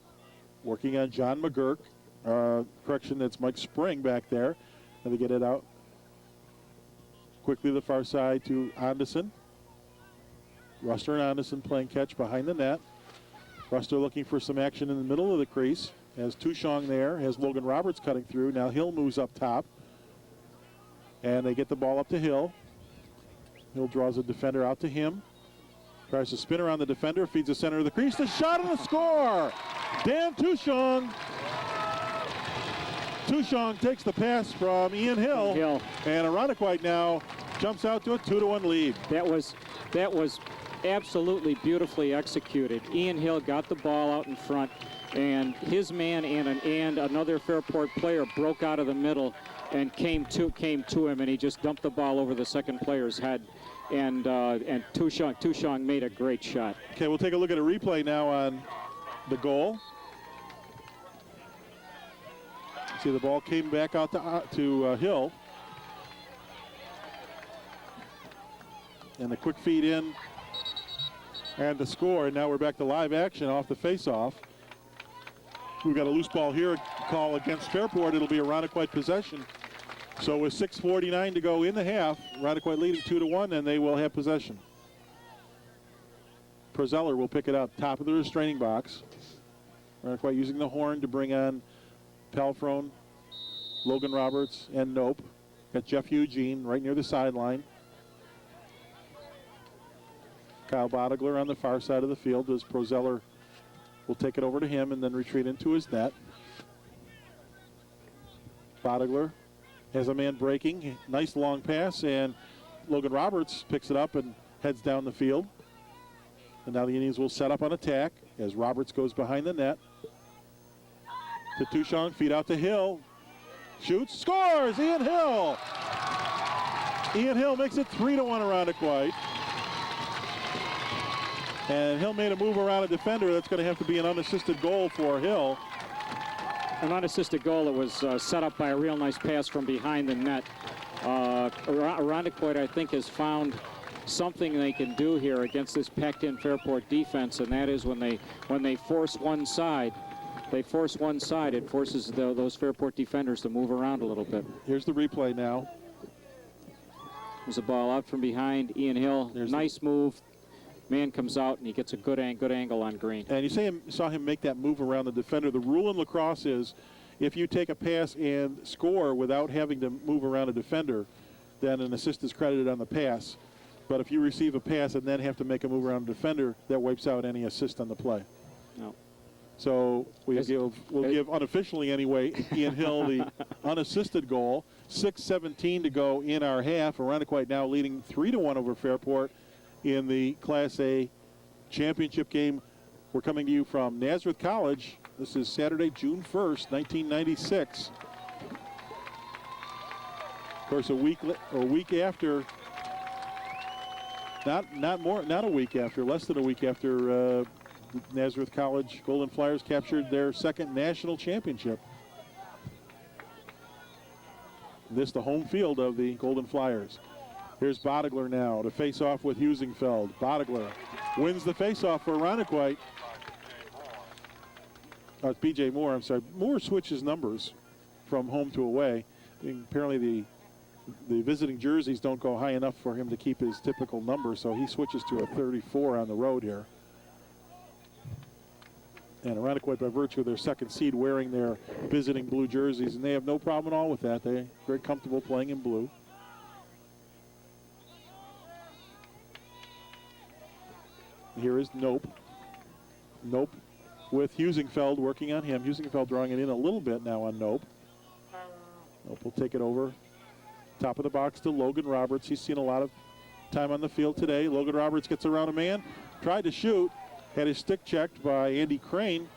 working on John McGurk. Correction, that's Mike Spring back there. And they get it out quickly to the far side to Anderson. Ruster and Anderson playing catch behind the net. Ruster looking for some action in the middle of the crease. Has Tushong there, has Logan Roberts cutting through. Now Hill moves up top. And they get the ball up to Hill. Hill draws a defender out to him. Tries to spin around the defender, feeds the center of the crease. The shot and the score! Dan Tushong. Tushong takes the pass from Ian Hill. And Irondequoit now jumps out to a 2-1 lead. That was absolutely beautifully executed. Ian Hill got the ball out in front, and his man and another Fairport player broke out of the middle and came to him, and he just dumped the ball over the second player's head. And Tushong made a great shot. Okay, we'll take a look at a replay now on the goal. See, the ball came back out to Hill. And the quick feed in and the score. And now we're back to live action off the face-off. We've got a loose ball here, call against Fairport. It'll be a Irondequoit possession. So with 6:49 to go in the half, Irondequoit leading 2-1, and they will have possession. Prozeller will pick it up, top of the restraining box. Irondequoit using the horn to bring on Palfrone, Logan Roberts, and Nope. Got Jeff Eugene right near the sideline. Kyle Bodegler on the far side of the field as Prozeller will take it over to him and then retreat into his net. Bodegler has a man breaking. Nice long pass, and Logan Roberts picks it up and heads down the field. And now the Indians will set up on attack as Roberts goes behind the net. To Tushong, feed out to Hill. Shoots, scores! Ian Hill! Ian Hill makes it 3-1 Irondequoit. And Hill made a move around a defender. That's going to have to be an unassisted goal for Hill. An unassisted goal that was set up by a real nice pass from behind the net. Irondequoit, I think, has found something they can do here against this packed-in Fairport defense, and that is when they force one side. It forces those Fairport defenders to move around a little bit. Here's the replay now. There's a ball out from behind Ian Hill. Nice move. Man comes out, and he gets a good angle on Green. And you saw him make that move around the defender. The rule in lacrosse is if you take a pass and score without having to move around a defender, then an assist is credited on the pass. But if you receive a pass and then have to make a move around a defender, that wipes out any assist on the play. No. So we'll give unofficially anyway Ian Hill the unassisted goal. 6:17 to go in our half. Irondequoit now leading 3-1 over Fairport in the Class A championship game. We're coming to you from Nazareth College. This is Saturday, June 1st, 1996. Of course, a week after, less than a week after Nazareth College Golden Flyers captured their second national championship. This the home field of the Golden Flyers. Here's Bodegler now to face off with Husingfeld. Bodegler wins the face-off for Irondequoit. It's B.J. Moore, I'm sorry. Moore switches numbers from home to away. Apparently the visiting jerseys don't go high enough for him to keep his typical number, so he switches to a 34 on the road here. And Irondequoit, by virtue of their second seed, wearing their visiting blue jerseys, and they have no problem at all with that. They're very comfortable playing in blue. Here is Nope. Nope with Husingfeld working on him. Husingfeld drawing it in a little bit now on Nope. Nope will take it over. Top of the box to Logan Roberts. He's seen a lot of time on the field today. Logan Roberts gets around a man, tried to shoot, had his stick checked by Andy Crane.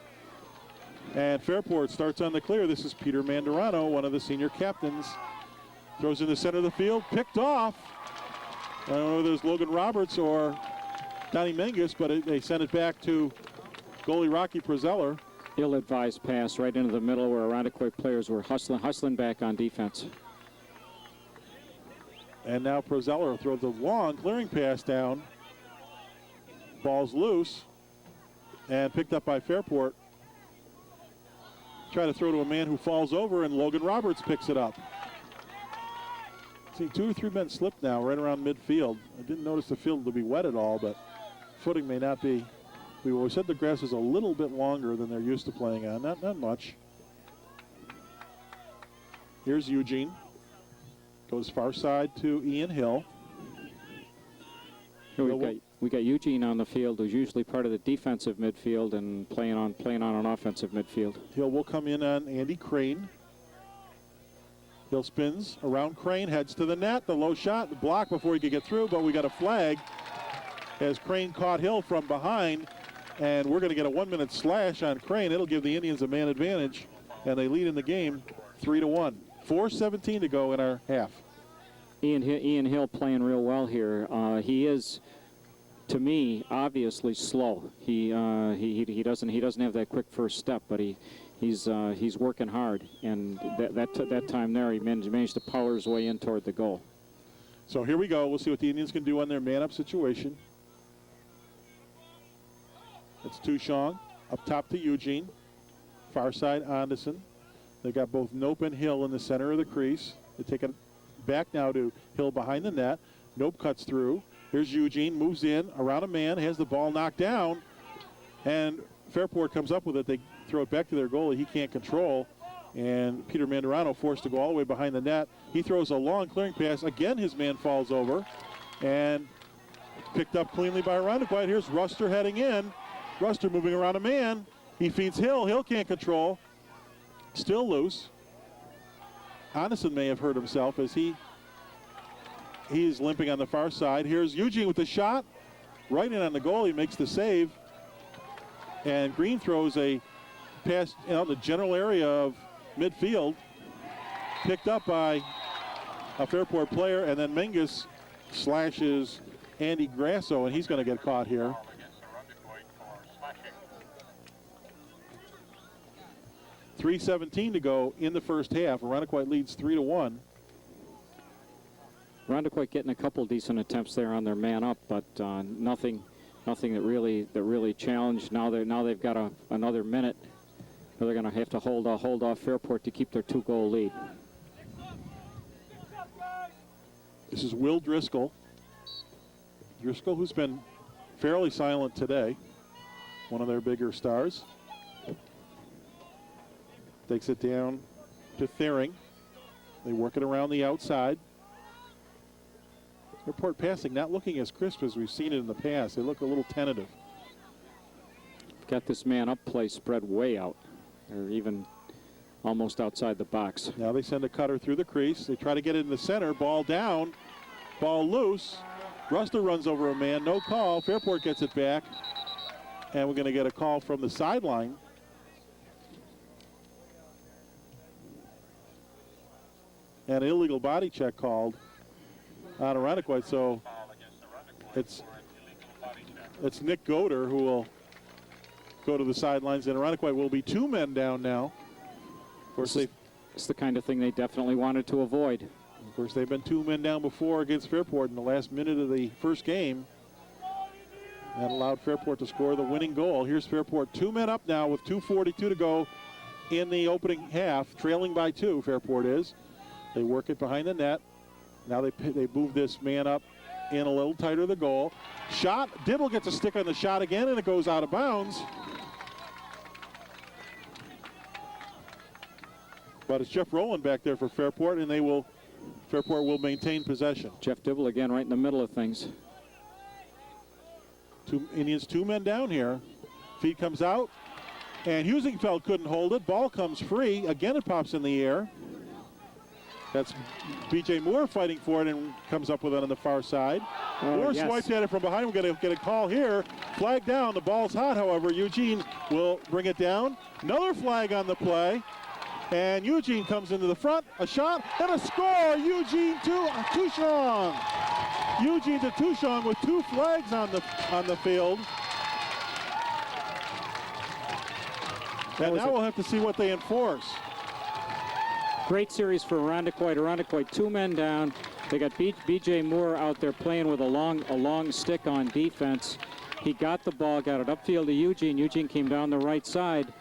And Fairport starts on the clear. This is Peter Mandarano, one of the senior captains. Throws in the center of the field, picked off. I don't know whether it's Logan Roberts or Donnie Mengus, but they sent it back to goalie Rocky Prozeller. Ill-advised pass right into the middle where Irondequoit players were hustling back on defense. And now Prozeller throws a long clearing pass down. Ball's loose and picked up by Fairport. Try to throw to a man who falls over, and Logan Roberts picks it up. See, 2 or 3 men slipped now right around midfield. I didn't notice the field to be wet at all, but footing may not be. We always said the grass is a little bit longer than they're used to playing on. Not much. Here's Eugene. Goes far side to Ian Hill. Here we got Eugene on the field, who's usually part of the defensive midfield and playing on an offensive midfield. Hill will come in on Andy Crane. Hill spins around Crane, heads to the net. The low shot, the block before he could get through, but we got a flag as Crane caught Hill from behind. And we're going to get a 1-minute slash on Crane. It'll give the Indians a man advantage, and they lead in the game 3-1. 4:17 to go in our half. Ian Hill playing real well here. He is, to me, obviously slow. He doesn't have that quick first step, but he's working hard. And that time there, he managed to power his way in toward the goal. So here we go. We'll see what the Indians can do on their man-up situation. It's Tushong up top to Eugene. Far side, Anderson. They got both Nope and Hill in the center of the crease. They take it back now to Hill behind the net. Nope cuts through. Here's Eugene, moves in, around a man, has the ball knocked down, and Fairport comes up with it. They throw it back to their goalie. He can't control, and Peter Mandarano forced to go all the way behind the net. He throws a long clearing pass. Again, his man falls over, and picked up cleanly by Irondequoit. Here's Ruster heading in. Ruster moving around a man. He feeds Hill. Hill can't control. Still loose. Anderson may have hurt himself as he's limping on the far side. Here's Eugene with the shot. Right in on the goal. He makes the save. And Green throws a pass out the general area of midfield. Picked up by a Fairport player. And then Mingus slashes Andy Grasso, and he's going to get caught here. 3:17 to go in the first half. Irondequoit leads 3-1. Irondequoit getting a couple decent attempts there on their man up, but nothing that really challenged. Now they've got another minute. They're going to have to hold off Fairport to keep their 2-goal lead. This is Will Driscoll. Driscoll, who's been fairly silent today, one of their bigger stars. Takes it down to Thering. They work it around the outside. Fairport passing not looking as crisp as we've seen it in the past. They look a little tentative. Got this man up play spread way out, or even almost outside the box. Now they send a cutter through the crease. They try to get it in the center. Ball down. Ball loose. Ruster runs over a man. No call. Fairport gets it back. And we're going to get a call from the sideline. An illegal body check called on Irondequoit, so it's Nick Goder who will go to the sidelines, and Irondequoit will be 2 men down now. Of course, it's the kind of thing they definitely wanted to avoid. Of course, they've been 2 men down before against Fairport in the last minute of the first game. That allowed Fairport to score the winning goal. Here's Fairport 2 men up now with 2:42 to go in the opening half, trailing by 2, Fairport is. They work it behind the net. Now they move this man up in a little tighter to the goal. Shot. Dibble gets a stick on the shot again, and it goes out of bounds. But it's Jeff Rowland back there for Fairport, and Fairport will maintain possession. Jeff Dibble again right in the middle of things. Indians 2 men down here. Feed comes out, and Husingfeld couldn't hold it. Ball comes free. Again, it pops in the air. That's B.J. Moore fighting for it and comes up with it on the far side. Moore swiped at it from behind. We're going to get a call here. Flag down. The ball's hot, however. Eugene will bring it down. Another flag on the play. And Eugene comes into the front. A shot and a score. Eugene to Tushong. Eugene to Tushong with 2 flags on the field. And now we'll have to see what they enforce. Great series for Irondequoit. Irondequoit 2 men down. They got B.J. Moore out there playing with a long stick on defense. He got the ball, got it upfield to Eugene. Eugene came down the right side,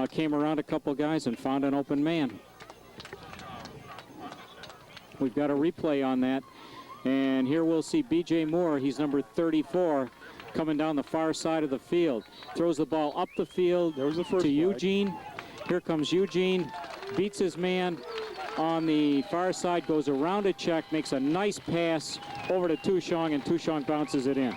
came around a couple guys and found an open man. We've got a replay on that. And here we'll see B.J. Moore. He's number 34. coming down the far side of the field. Throws the ball up the field There was the first to flag. Eugene. Here comes Eugene, beats his man on the far side, goes around a check, makes a nice pass over to Tushong, and Tushong bounces it in.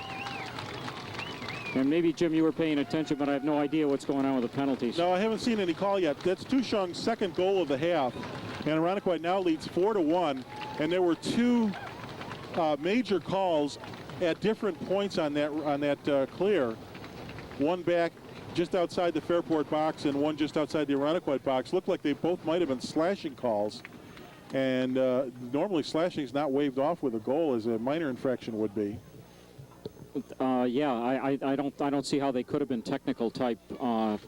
And maybe, Jim, you were paying attention, but I have no idea what's going on with the penalties. No, I haven't seen any call yet. That's Tushong's second goal of the half. And Irondequoit now leads 4-1. And there were two major calls at different points on that clear. One back just outside the Fairport box and one just outside the Irondequoit box. Looked like they both might have been slashing calls. And normally slashing is not waved off with a goal, as a minor infraction would be. Yeah, I don't see how they could have been technical type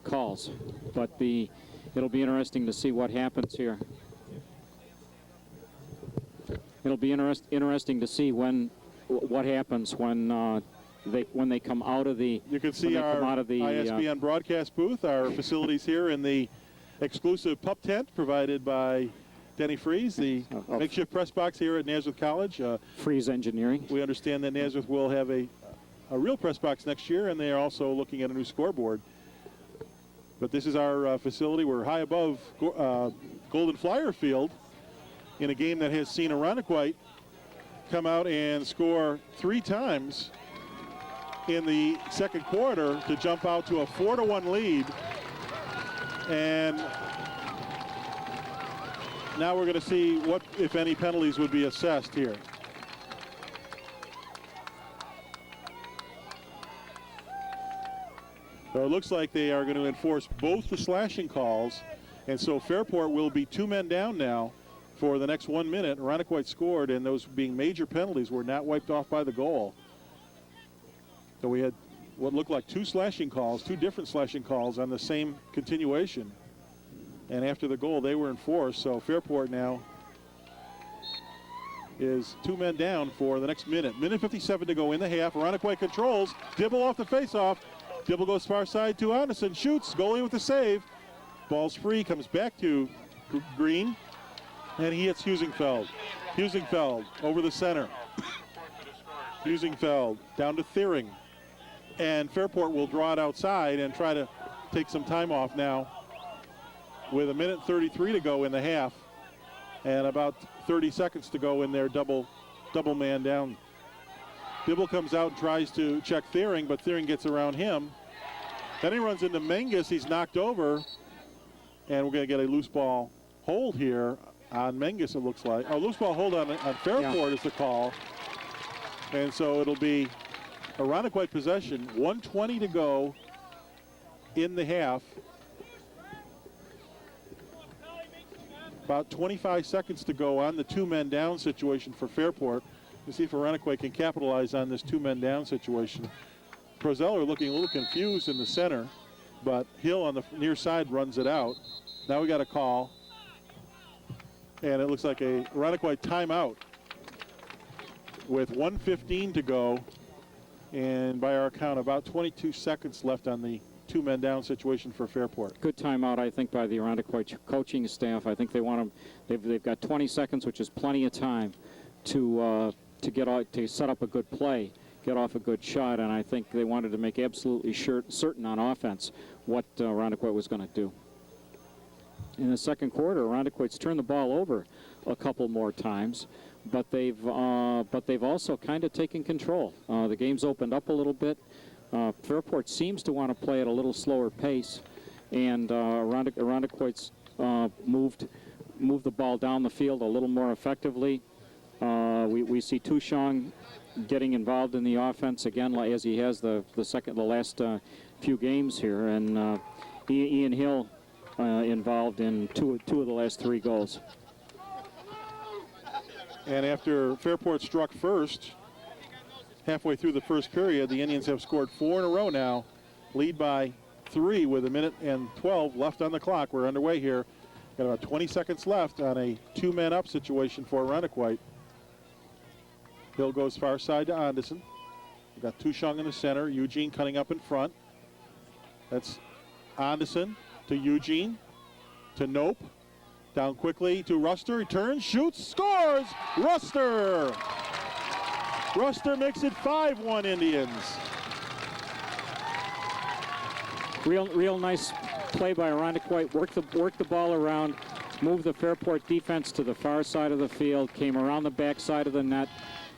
calls, but it'll be interesting to see what happens here. It'll be interesting to see what happens when they come out of the. You can see our ISBN broadcast booth, our facilities here in the exclusive pup tent provided by Denny Freeze, the makeshift press box here at Nazareth College. Freeze Engineering. We understand that Nazareth will have a real press box next year, and they are also looking at a new scoreboard. But this is our facility. We're high above Golden Flyer Field in a game that has seen Irondequoit come out and score 3 times in the second quarter to jump out to a 4-1 lead. And now we're going to see what, if any, penalties would be assessed here. So it looks like they are going to enforce both the slashing calls, and so Fairport will be 2 men down now for the next 1 minute. Irondequoit scored, and those being major penalties were not wiped off by the goal. So we had what looked like 2 slashing calls, 2 different slashing calls on the same continuation. And after the goal, they were enforced. So Fairport now is 2 men down for the next minute. Minute 57 to go in the half. Irondequoit controls. Dibble off the faceoff. Dibble goes far side to Anderson. Shoots. Goalie with the save. Ball's free. Comes back to Green. And he hits Husingfeld. Husingfeld over the center. Husingfeld down to Thiering. And Fairport will draw it outside and try to take some time off now with 1:33 to go in the half and about 30 seconds to go in their double man down. Dibble comes out and tries to check Thiering, but Thiering gets around him. Then he runs into Menges. He's knocked over, and we're going to get a loose ball hold here on Menges, it looks like. Oh, loose ball hold on Fairport is the call. And so it'll be Irondequoit possession, 1:20 to go in the half. About 25 seconds to go on the 2 men down situation for Fairport. We'll see if Irondequoit can capitalize on this 2 men down situation. Prozeller looking a little confused in the center, but Hill on the near side runs it out. Now we got a call, and it looks like a Irondequoit timeout with 1:15 to go, and by our count, about 22 seconds left on the 2 men down situation for Fairport. Good timeout, I think, by the Irondequoit coaching staff. I think they want them. They've got 20 seconds, which is plenty of time to set up a good play, get off a good shot, and I think they wanted to make absolutely certain on offense what Irondequoit was going to do. In the second quarter, Irondequoit's turned the ball over a couple more times, but they've also kind of taken control. The game's opened up a little bit. Fairport seems to want to play at a little slower pace, and Irondequoit's moved the ball down the field a little more effectively. We see Tushong getting involved in the offense again, as he has the last few games here, and Ian Hill involved in two of the last 3 goals. And after Fairport struck first, halfway through the first period, the Indians have scored 4 in a row now, lead by 3 with 1:12 left on the clock. We're underway here. Got about 20 seconds left on a 2-man up situation for Irondequoit. Hill goes far side to Anderson. We've got Tushong in the center, Eugene cutting up in front. That's Anderson to Eugene, to Nope. Down quickly to Ruster, he turns, shoots, scores! Ruster! Ruster makes it 5-1 Indians. Real nice play by Irondequoit. Work the ball around, move the Fairport defense to the far side of the field, came around the back side of the net,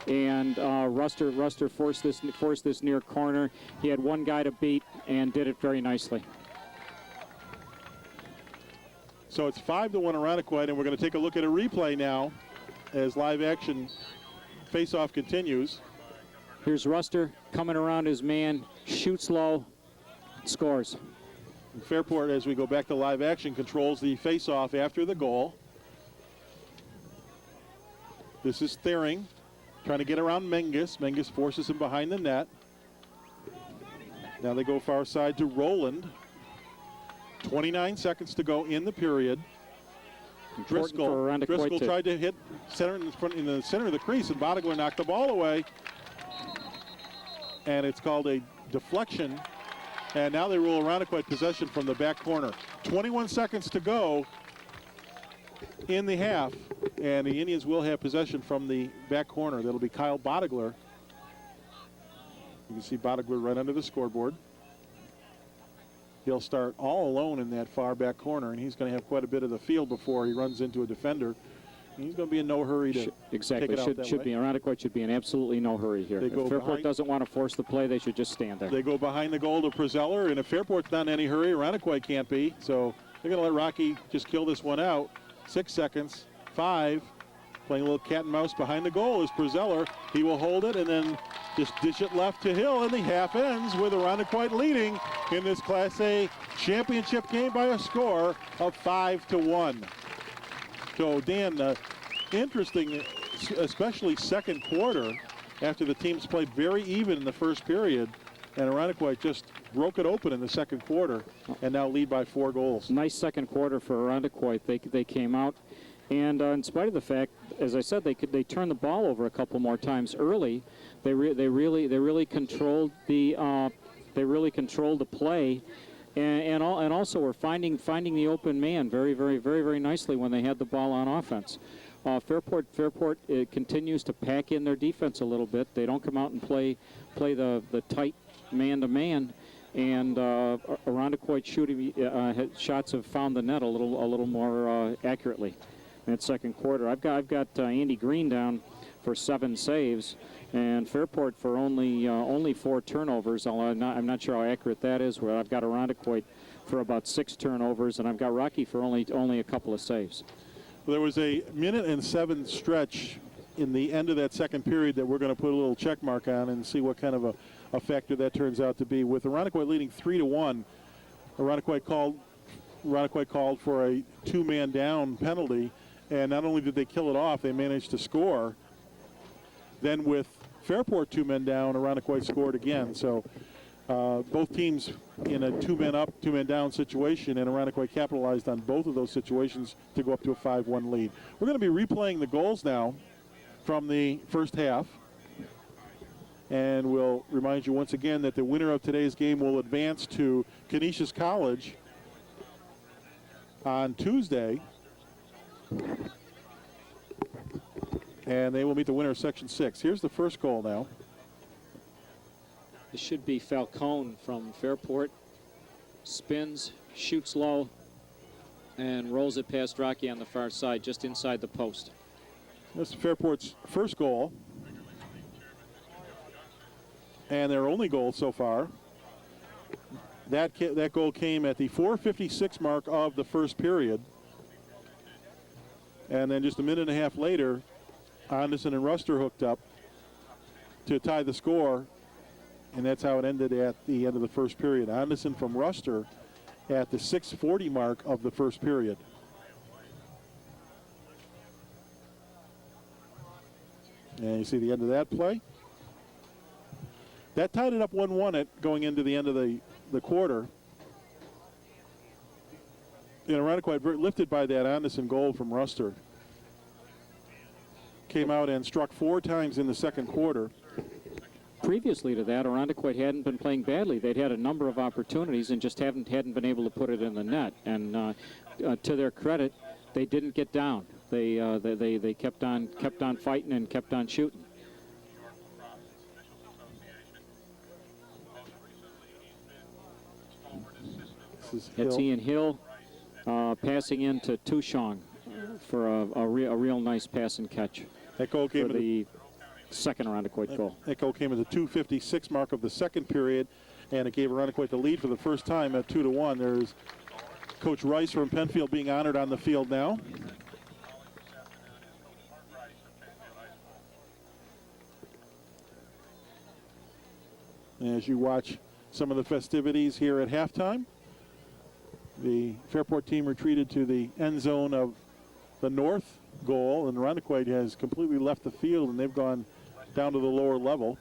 and Ruster forced this near corner. He had one guy to beat and did it very nicely. So it's 5-1 Irondequoit, and we're going to take a look at a replay now as live action face-off continues. Here's Ruster coming around his man, shoots low, scores. Fairport, as we go back to live action, controls the face-off after the goal. This is Thering trying to get around Menges. Menges forces him behind the net. Now they go far side to Roland. 29 seconds to go in the period. Driscoll tried to hit center in the center of the crease, and Bodegler knocked the ball away. And it's called a deflection. And now they rule Irondequoit possession from the back corner. 21 seconds to go in the half, and the Indians will have possession from the back corner. That'll be Kyle Bodegler. You can see Bodegler right under the scoreboard. He'll start all alone in that far back corner, and he's going to have quite a bit of the field before he runs into a defender. He's going to be in no hurry to exactly. take it out that way. Irondequoit should be in absolutely no hurry here. If Fairport doesn't want to force the play, they should just stand there. They go behind the goal to Prezeller, and if Fairport's not in any hurry, Irondequoit can't be. So they're going to let Rocky just kill this one out. 6 seconds, 5. Playing a little cat and mouse behind the goal is Prezeller. He will hold it and then just dish it left to Hill, and the half ends with Irondequoit leading in this Class A championship game by a score of 5-1. So, Dan, interesting, especially second quarter, after the teams played very even in the first period, and Irondequoit just broke it open in the second quarter and now lead by 4 goals. Nice second quarter for Irondequoit. They came out, and in spite of the fact, as I said, they turned the ball over a couple more times early. They really controlled the play. And also were finding the open man very nicely when they had the ball on offense. Fairport continues to pack in their defense a little bit. They don't come out and play the tight man-to-man. And Irondequoit shots have found the net a little more accurately in that second quarter. I've got Andy Green down for 7 saves, and Fairport for only 4 turnovers. I'm not sure how accurate that is. Where I've got Irondequoit for about 6 turnovers, and I've got Rocky for only a couple of saves. Well, there was a 1:07 stretch in the end of that second period that we're going to put a little check mark on and see what kind of a factor that turns out to be. With Irondequoit leading 3-1, Irondequoit called for a 2-man down penalty, and not only did they kill it off, they managed to score. Then with Fairport 2 men down, Irondequoit scored again. So both teams in a 2-man up, 2-man down situation, and Irondequoit capitalized on both of those situations to go up to a 5-1 lead. We're going to be replaying the goals now from the first half. And we'll remind you once again that the winner of today's game will advance to Canisius College on Tuesday. And they will meet the winner of Section 6. Here's the first goal now. This should be Falcone from Fairport. Spins, shoots low, and rolls it past Rocky on the far side, just inside the post. That's Fairport's first goal. And their only goal so far. That goal came at the 4:56 mark of the first period. And then just a minute and a half later, Anderson and Ruster hooked up to tie the score, and that's how it ended at the end of the first period. Anderson from Ruster at the 6:40 mark of the first period. And you see the end of that play. That tied it up 1-1 going into the end of the quarter. Irondequoit lifted by that Anderson goal from Ruster. Came out and struck 4 times in the second quarter. Previously to that, Irondequoit hadn't been playing badly. They'd had a number of opportunities and just hadn't been able to put it in the net. And to their credit, they didn't get down. They kept on fighting and kept on shooting. This is It's Hill. Ian Hill passing into Tushong for a real nice pass and catch That goal came for the second Irondequoit goal. That goal came at the 2:56 mark of the second period, and it gave Irondequoit the lead for the first time at 2-1. There's Coach Rice from Penfield being honored on the field now. As you watch some of the festivities here at halftime, the Fairport team retreated to the end zone of the north goal, and Irondequoit has completely left the field, and they've gone down to the lower level.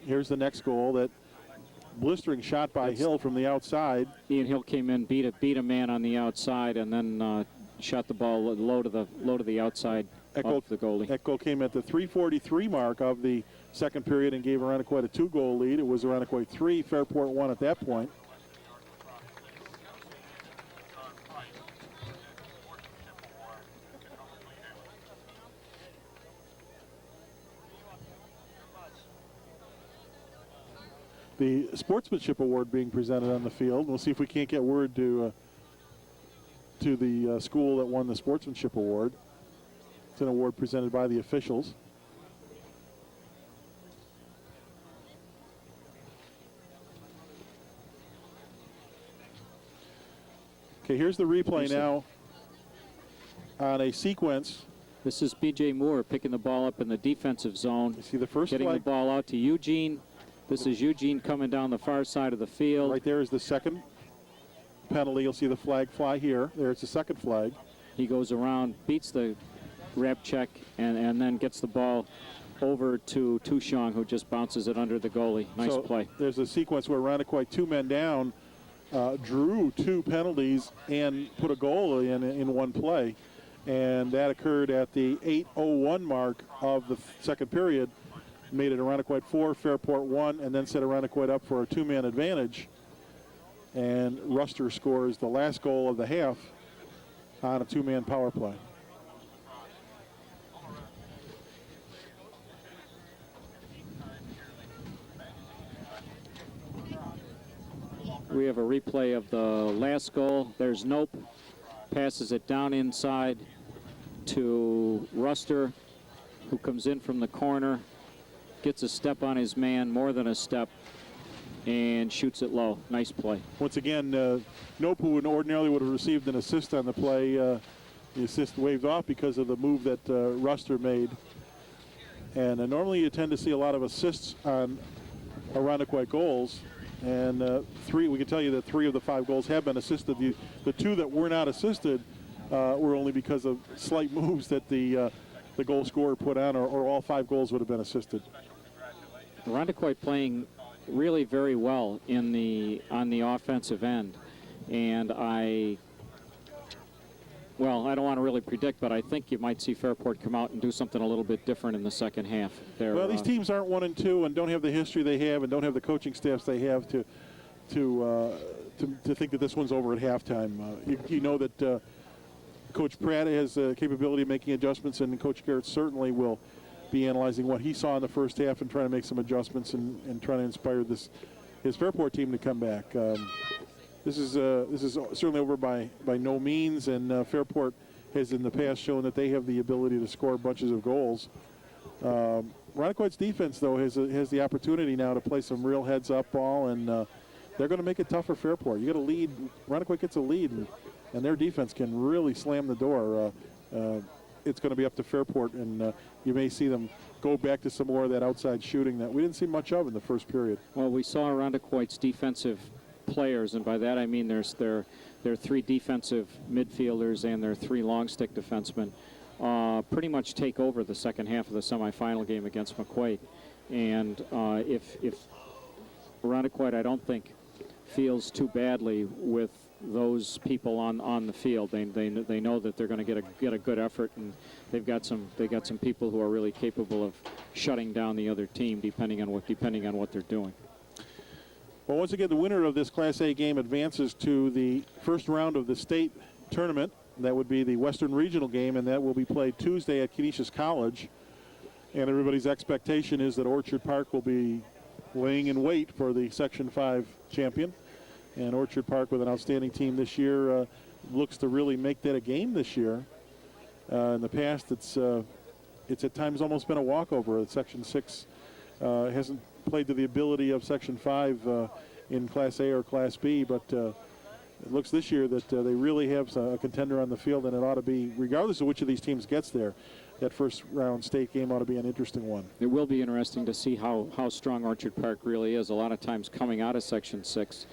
Here's the next goal, that blistering shot by Hill from the outside. Ian Hill came in, beat a man on the outside, and then shot the ball low to the outside of the goalie. That goal came at the 3:43 mark of the second period and gave Irondequoit a 2-goal lead. It was Irondequoit 3, Fairport 1 at that point. The Sportsmanship Award being presented on the field. We'll see if we can't get word to the school that won the Sportsmanship Award. It's an award presented by the officials. Okay, here's the replay now on a sequence. This is B.J. Moore picking the ball up in the defensive zone. You see the first getting flag? the ball out to Eugene. This is Eugene coming down the far side of the field. Right there is the second penalty. You'll see the flag fly here. There's the second flag. He goes around, beats the grab check, and then gets the ball over to Tushong, who just bounces it under the goalie. Nice play. There's a sequence where Irondequoit, 2 men down, drew 2 penalties and put a goal in one play. And that occurred at the 8:01 mark of the second period. Made it Irondequoit 4, Fairport 1, and then set Irondequoit up for a 2-man advantage. And Ruster scores the last goal of the half on a 2-man power play. We have a replay of the last goal. There's Nope, passes it down inside to Ruster, who comes in from the corner, gets a step on his man, more than a step, and shoots it low. Nice play. Once again, Nope, who ordinarily would have received an assist on the play, the assist waved off because of the move that Ruster made. And normally you tend to see a lot of assists on Irondequoit goals. And we can tell you that 3 of the 5 goals have been assisted. The 2 that were not assisted were only because of slight moves that the goal scorer put on, or all 5 goals would have been assisted. Irondequoit playing really very well on the offensive end, and I don't want to really predict, but I think you might see Fairport come out and do something a little bit different in the second half. Well, these teams aren't 1 and 2 and don't have the history they have and don't have the coaching staffs they have to think that this one's over at halftime. You know that Coach Pratt has the capability of making adjustments, and Coach Garrett certainly will be analyzing what he saw in the first half and trying to make some adjustments and trying to inspire his Fairport team to come back. This is certainly over by no means, and Fairport has in the past shown that they have the ability to score bunches of goals. Irondequoit's defense, though, has the opportunity now to play some real heads-up ball, and they're going to make it tough for Fairport. You get a lead, Irondequoit gets a lead, and their defense can really slam the door. It's going to be up to Fairport, and you may see them go back to some more of that outside shooting that we didn't see much of in the first period. Well, we saw Irondequoit's defensive players, and by that I mean there's their 3 defensive midfielders and their 3 long stick defensemen pretty much take over the second half of the semifinal game against McQuaid. And if Irondequoit, I don't think, feels too badly with those people on the field. They know that they're going to get a good effort, and they got some people who are really capable of shutting down the other team depending on what they're doing. Well, once again, the winner of this Class A game advances to the first round of the state tournament. That would be the Western Regional game, and that will be played Tuesday at Canisius College. And everybody's expectation is that Orchard Park will be laying in wait for the Section 5 champion. And Orchard Park, with an outstanding team this year, looks to really make that a game this year. In the past, it's at times almost been a walkover. Section 6 hasn't played to the ability of Section 5 in Class A or Class B, but it looks this year that they really have a contender on the field, and it ought to be, regardless of which of these teams gets there, that first round state game ought to be an interesting one. It will be interesting to see how strong Orchard Park really is. A lot of times coming out of Section 6,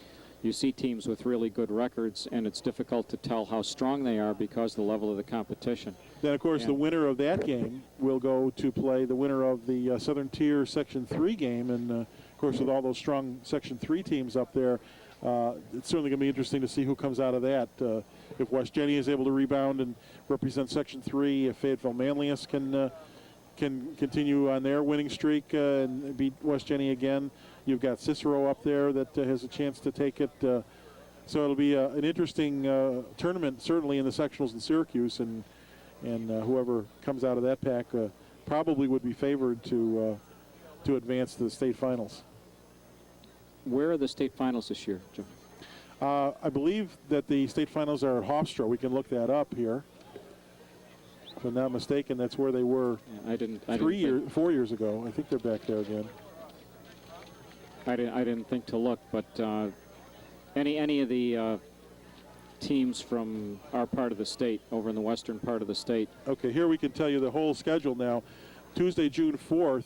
you see teams with really good records, and it's difficult to tell how strong they are because of the level of the competition. Then, of course, the winner of that game will go to play the winner of the Southern Tier Section 3 game. And, of course, with all those strong Section 3 teams up there, it's certainly going to be interesting to see who comes out of that. If West Jenny is able to rebound and represent Section 3, if Fayetteville Manlius can continue on their winning streak and beat West Jenny again. You've got Cicero up there that has a chance to take it. So it'll be an interesting tournament, certainly in the sectionals in Syracuse, and whoever comes out of that pack probably would be favored to advance to the state finals. Where are the state finals this year, Jim? I believe that the state finals are at Hofstra. We can look that up here. If I'm not mistaken, that's where they were. Yeah, I didn't 4 years ago. I think they're back there again. I didn't think to look, but any of the teams from our part of the state, over in the western part of the state. Okay, here we can tell you the whole schedule now. Tuesday, June 4th,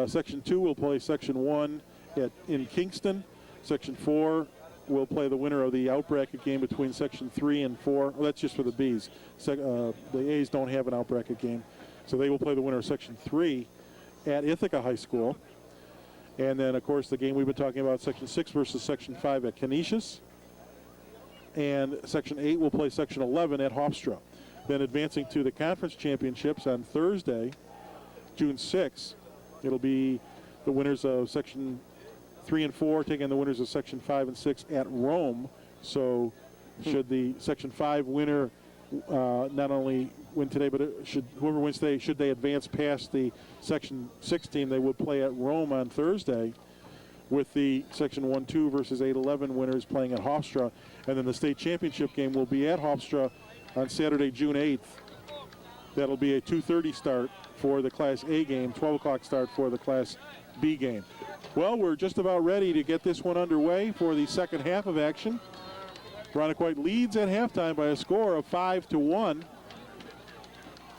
Section 2 will play Section 1 in Kingston. Section 4 will play the winner of the out-bracket game between Section 3 and 4. Well, that's just for the Bs. The A's don't have an out-bracket game. So they will play the winner of Section 3 at Ithaca High School. And then, of course, the game we've been talking about, Section 6 versus Section 5 at Canisius. And Section 8 will play Section 11 at Hofstra. Then advancing to the conference championships on Thursday, June 6th, it'll be the winners of Section 3 and 4 taking the winners of Section 5 and 6 at Rome. So should the Section 5 winner not only win today, but whoever wins today, should they advance past the Section 6 team, they would play at Rome on Thursday, with the Section 1-2 versus 8-11 winners playing at Hofstra. And then the state championship game will be at Hofstra on Saturday, June 8th. That'll be a 2:30 start for the Class A game, 12 o'clock start for the Class B game. Well, we're just about ready to get this one underway for the second half of action. Irondequoit leads at halftime by a score of 5-1.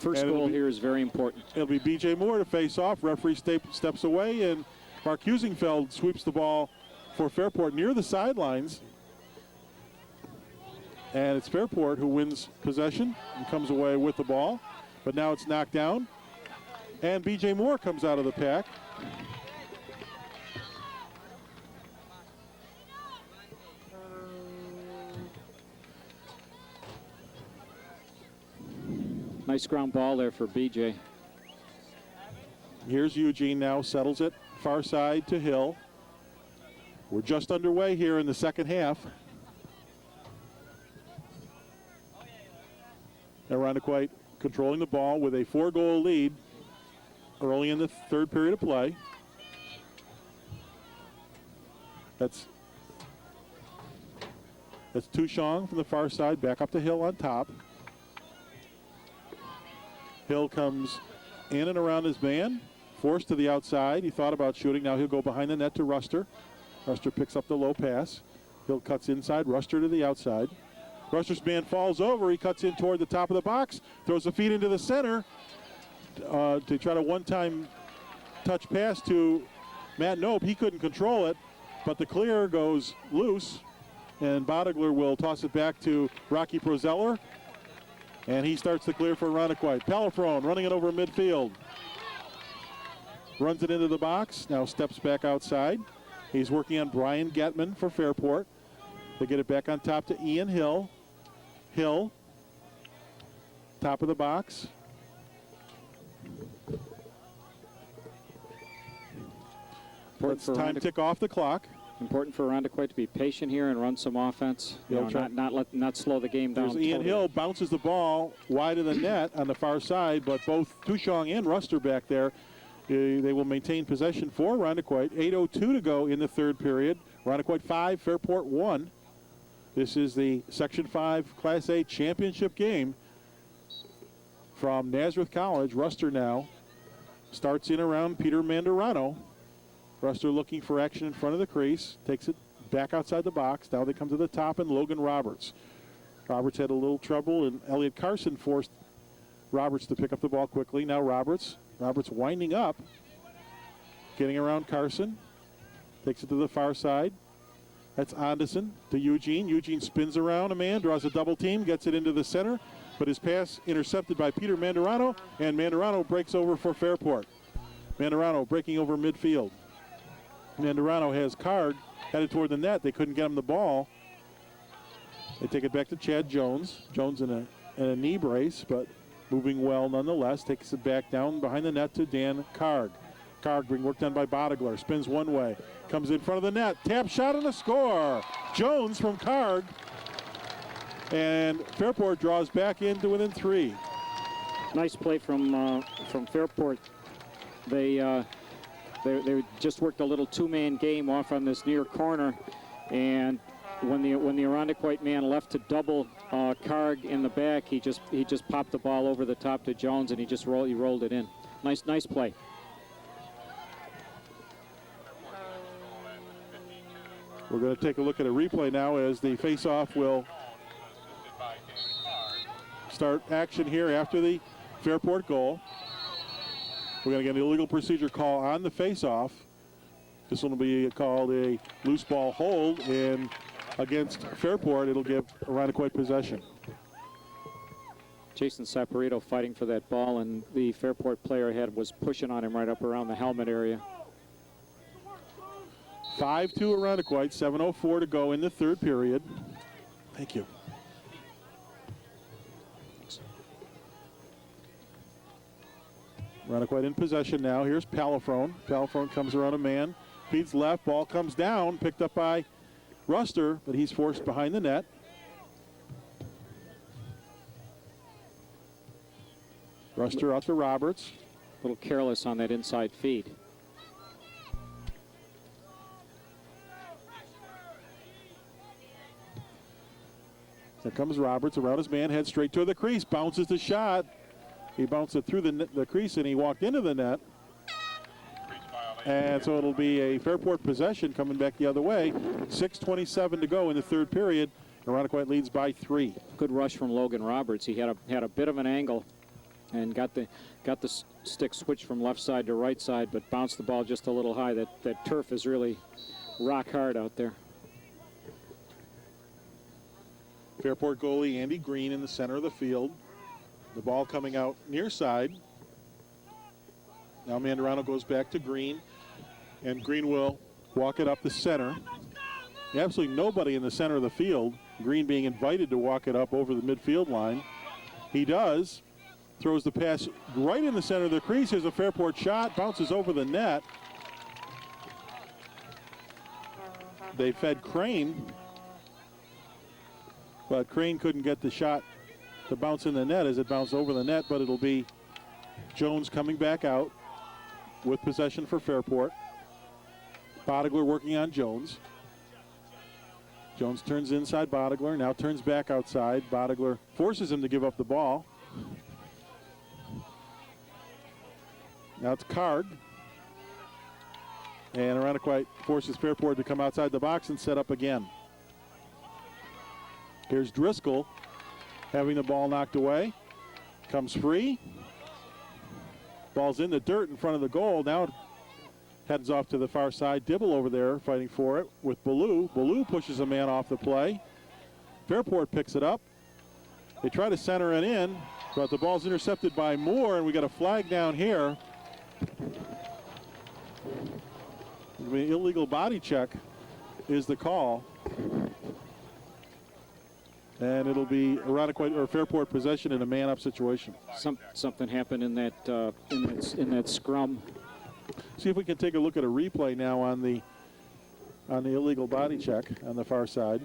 First goal here is very important. It'll be B.J. Moore to face off. Referee steps away, and Mark Husingfeld sweeps the ball for Fairport near the sidelines. And it's Fairport who wins possession and comes away with the ball. But now it's knocked down. And B.J. Moore comes out of the pack. Nice ground ball there for BJ. Here's Eugene now, settles it far side to Hill. We're just underway here in the second half. Irondequoit controlling the ball with a 4-goal lead early in the third period of play. That's Tushong from the far side, back up to Hill on top. Hill comes in and around his man, forced to the outside. He thought about shooting. Now he'll go behind the net to Ruster. Ruster picks up the low pass. Hill cuts inside, Ruster to the outside. Ruster's man falls over. He cuts in toward the top of the box, throws the feet into the center to try to one-time touch pass to Matt Nope. He couldn't control it, but the clear goes loose, and Bodegler will toss it back to Rocky Prozeller. And he starts the clear for Irondequoit. Pelifrone running it over midfield. Runs it into the box. Now steps back outside. He's working on Brian Getman for Fairport. They get it back on top to Ian Hill. Hill. Top of the box. It's time to tick off the clock. Important for Irondequoit to be patient here and run some offense. Not slow the game down. There's Ian Hill bounces the ball wide of the net on the far side, but both Tushong and Ruster back there, they will maintain possession for Irondequoit. 8:02 to go in the third period. Irondequoit 5, Fairport 1. This is the Section 5 Class A championship game from Nazareth College. Ruster now starts in around Peter Mandarano. Ruster looking for action in front of the crease, takes it back outside the box. Now they come to the top, and Logan Roberts. Roberts had a little trouble, and Elliot Carson forced Roberts to pick up the ball quickly. Now Roberts winding up, getting around Carson, takes it to the far side. That's Anderson to Eugene. Eugene spins around a man, draws a double team, gets it into the center, but his pass intercepted by Peter Mandarano, and Mandarano breaks over for Fairport. Mandarano breaking over midfield. Mandarano has Card headed toward the net. They couldn't get him the ball. They take it back to Chad Jones. Jones in a knee brace, but moving well nonetheless. Takes it back down behind the net to Dan Card. Card being worked on by Bodegler. Spins one way. Comes in front of the net. Tap shot and a score. Jones from Card. And Fairport draws back into within 3. Nice play from Fairport. They just worked a little two-man game off on this near corner, and when the Irondequoit man left to double Card in the back, he just popped the ball over the top to Jones, and he rolled it in. Nice play. We're going to take a look at a replay now as the face-off will start action here after the Fairport goal. We're going to get an illegal procedure call on the face-off. This one will be called a loose ball hold, and against Fairport, it'll give Irondequoit possession. Jason Saporito fighting for that ball, and the Fairport player was pushing on him right up around the helmet area. 5-2 Irondequoit, 7:04 to go in the third period. Thank you. Irondequoit in possession now. Here's Palafrone. Palafrone comes around a man, feeds left, ball comes down, picked up by Ruster, but he's forced behind the net. Ruster out to Roberts. A little careless on that inside feed. There comes Roberts around his man, head straight to the crease, bounces the shot. He bounced it through the crease, and he walked into the net. And so it'll be a Fairport possession coming back the other way. 6:27 to go in the third period. Irondequoit leads by 3. Good rush from Logan Roberts. He had a bit of an angle and got the stick switched from left side to right side, but bounced the ball just a little high. That turf is really rock hard out there. Fairport goalie Andy Green in the center of the field. The ball coming out near side. Now Mandarano goes back to Green, and Green will walk it up the center. Absolutely nobody in the center of the field. Green being invited to walk it up over the midfield line. He does. Throws the pass right in the center of the crease. Here's a Fairport shot. Bounces over the net. They fed Crane, but Crane couldn't get the shot to bounce in the net as it bounced over the net, but it'll be Jones coming back out with possession for Fairport. Bodegler working on Jones. Jones turns inside Bodegler, now turns back outside. Bodegler forces him to give up the ball. Now it's Card. And Irondequoit forces Fairport to come outside the box and set up again. Here's Driscoll having the ball knocked away. Comes free. Ball's in the dirt in front of the goal. Now it heads off to the far side. Dibble over there fighting for it with Ballou. Ballou pushes a man off the play. Fairport picks it up. They try to center it in, but the ball's intercepted by Moore, and we got a flag down here. An illegal body check is the call. And it'll be Irondequoit or Fairport possession in a man-up situation. Something happened in that scrum. See if we can take a look at a replay now on the illegal body check on the far side.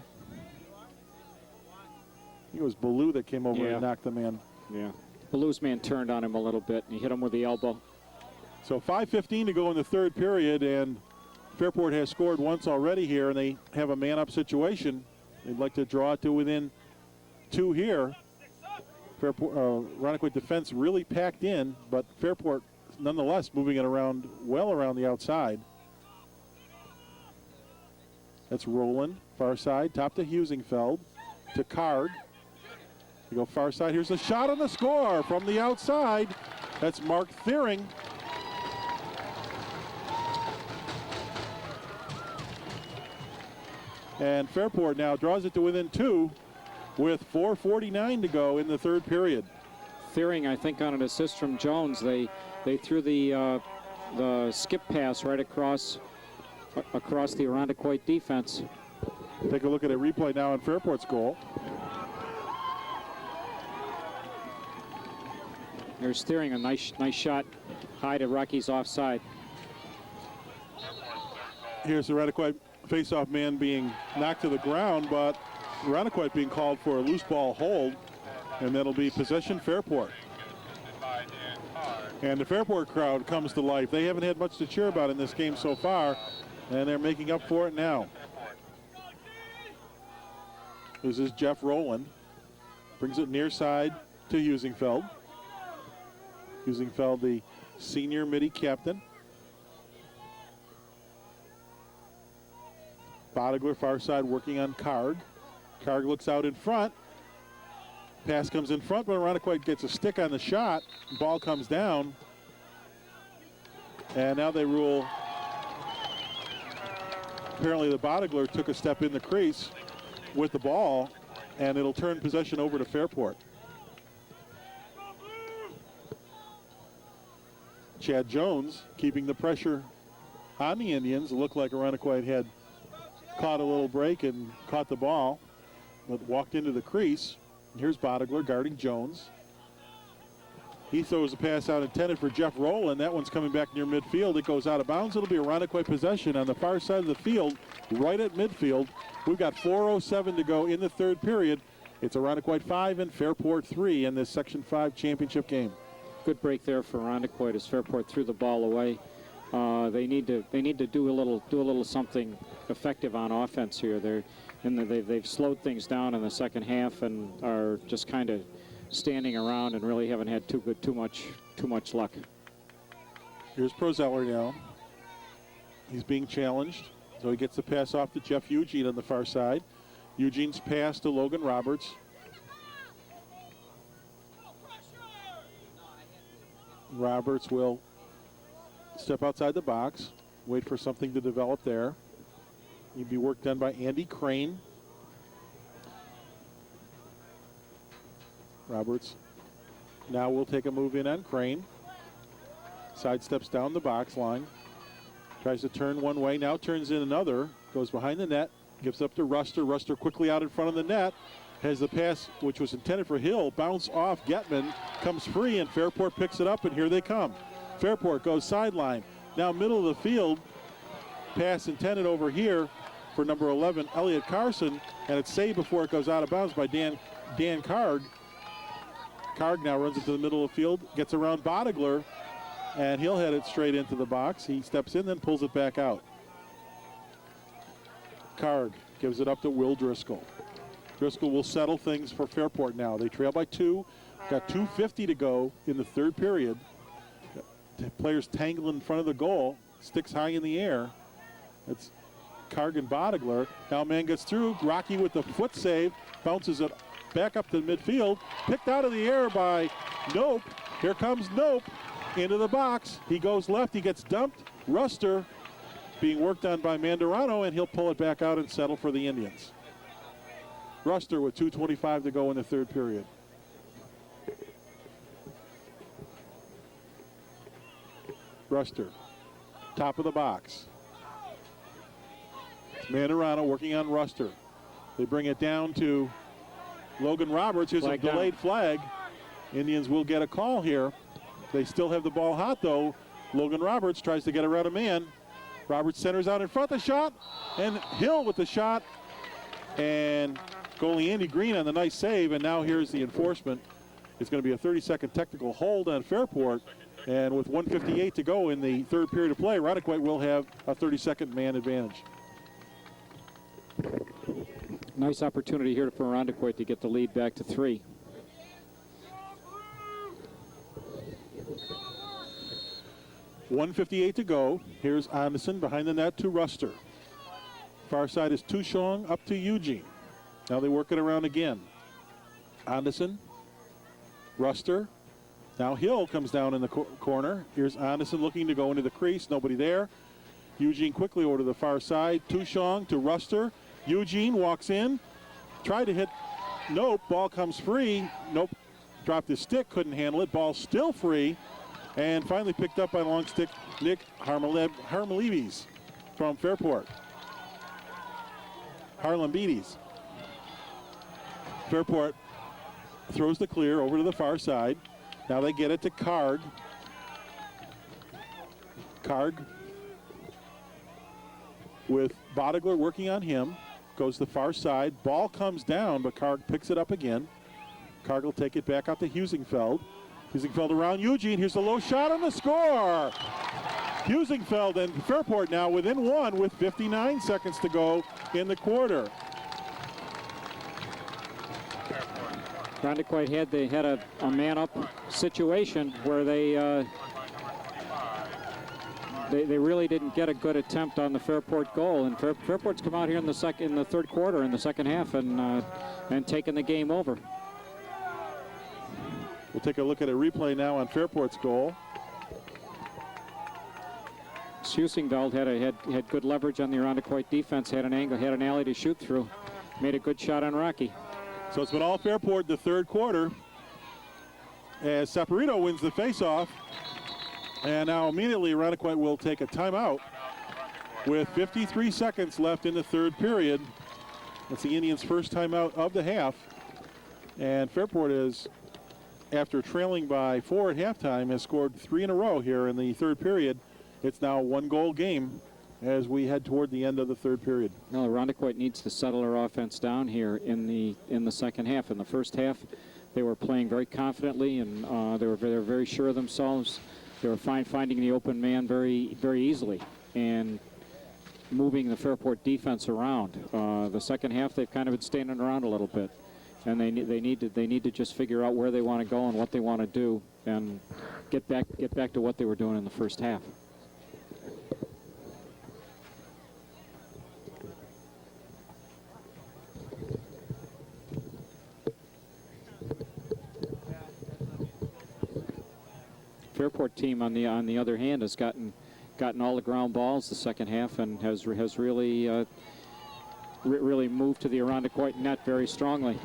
I think it was Ballou that came over and knocked the man. Yeah. Ballou's man turned on him a little bit, and he hit him with the elbow. So 5:15 to go in the third period, and Fairport has scored once already here, and they have a man-up situation. They'd like to draw it to within 2 here. Fairport, Irondequoit defense really packed in, but Fairport nonetheless moving it around, well around the outside. That's Rowland, far side, top to Husingfeld, to Card. You go far side, here's a shot on the score from the outside. That's Mark Thiering. And Fairport now draws it to within 2 with 4:49 to go in the third period. Thiering, I think, on an assist from Jones, they threw the skip pass right across the Irondequoit defense. Take a look at a replay now on Fairport's goal. There's Thiering, a nice shot high to Rocky's offside. Here's the Irondequoit face-off man being knocked to the ground, but Irondequoit being called for a loose ball hold, and that'll be possession Fairport. And the Fairport crowd comes to life. They haven't had much to cheer about in this game so far, and they're making up for it now. This is Jeff Rowland. Brings it near side to Husingfeld. Husingfeld, the senior midi captain. Bodegler far side working on Card. Card looks out in front. Pass comes in front, but Irondequoit gets a stick on the shot. Ball comes down. And now they rule. Apparently the Bodegler took a step in the crease with the ball, and it'll turn possession over to Fairport. Chad Jones keeping the pressure on the Indians. It looked like Irondequoit had caught a little break and caught the ball, but walked into the crease. And here's Bodegler guarding Jones. He throws a pass out intended for Jeff Rowland. That one's coming back near midfield. It goes out of bounds. It'll be Irondequoit possession on the far side of the field, right at midfield. We've got 4:07 to go in the third period. It's Irondequoit 5 and Fairport 3 in this Section 5 championship game. Good break there for Irondequoit as Fairport threw the ball away. They need to do a little something effective on offense here. They've slowed things down in the second half and are just kind of standing around and really haven't had too much luck. Here's Prozeller now. He's being challenged, so he gets the pass off to Jeff Eugene on the far side. Eugene's pass to Logan Roberts. Roberts will step outside the box, wait for something to develop there. He'd be work done by Andy Crane. Roberts now will take a move in on Crane. Sidesteps down the box line. Tries to turn one way, now turns in another. Goes behind the net, gives up to Ruster. Ruster quickly out in front of the net. Has the pass, which was intended for Hill, bounce off Getman, comes free, and Fairport picks it up, and here they come. Fairport goes sideline. Now middle of the field. Pass intended over here for number 11, Elliot Carson, and it's saved before it goes out of bounds by Dan Card. Card now runs into the middle of the field, gets around Bodegler, and he'll head it straight into the box. He steps in, then pulls it back out. Card gives it up to Will Driscoll. Driscoll will settle things for Fairport now. They trail by 2. Got 2:50 to go in the third period. Players tangle in front of the goal. Sticks high in the air. It's Card and Bodegler. Now a man gets through. Rocky with the foot save. Bounces it back up to midfield. Picked out of the air by Nope. Here comes Nope into the box. He goes left. He gets dumped. Ruster being worked on by Mandarano, and he'll pull it back out and settle for the Indians. Ruster with 2:25 to go in the third period. Ruster, top of the box. It's Mandarano working on Ruster. They bring it down to Logan Roberts. Here's a delayed flag. Indians will get a call here. They still have the ball hot, though. Logan Roberts tries to get around a man. Roberts centers out in front, the shot, and Hill with the shot. And goalie Andy Green on the nice save, and now here's the enforcement. It's going to be a 30-second technical hold on Fairport. And with 1:58 to go in the third period of play, Irondequoit will have a 30-second man advantage. Nice opportunity here for Irondequoit to get the lead back to 3. $1:58 to go. Here's Anderson behind the net to Ruster. Far side is Tushong up to Eugene. Now they work it around again. Anderson, Ruster. Now Hill comes down in the corner. Here's Anderson looking to go into the crease. Nobody there. Eugene quickly over to the far side. Tushong to Ruster. Eugene walks in. Tried to hit. Nope. Ball comes free. Nope. Dropped his stick. Couldn't handle it. Ball still free. And finally picked up by long stick Nick Harmalides from Fairport. Harlambides. Fairport throws the clear over to the far side. Now they get it to Card. Card with Bodigler working on him. Goes to the far side. Ball comes down, but Card picks it up again. Card will take it back out to Husingfeld. Husingfeld around Eugene. Here's the low shot on the score. Husingfeld and Fairport now within 1 with 59 seconds to go in the quarter. Irondequoit had a man-up situation where they really didn't get a good attempt on the Fairport goal, and Fairport's come out here in the third quarter, in the second half, and taken the game over. We'll take a look at a replay now on Fairport's goal. Husingfeld had good leverage on the Irondequoit defense, had an angle, had an alley to shoot through, made a good shot on Rocky. So it's been all Fairport the third quarter as Saporito wins the faceoff. And now immediately Irondequoit will take a timeout with 53 seconds left in the third period. That's the Indians' first timeout of the half. And Fairport is, after trailing by 4 at halftime, has scored 3 in a row here in the third period. It's now a 1-goal game as we head toward the end of the third period. No, Irondequoit needs to settle their offense down here in the second half. In the first half, they were playing very confidently, and they were very sure of themselves. They were finding the open man very, very easily and moving the Fairport defense around. The second half, they've kind of been standing around a little bit, and they need to just figure out where they want to go and what they want to do, and get back to what they were doing in the first half. Fairport team on the other hand has gotten all the ground balls the second half and has really really moved to the Irondequoit net very strongly.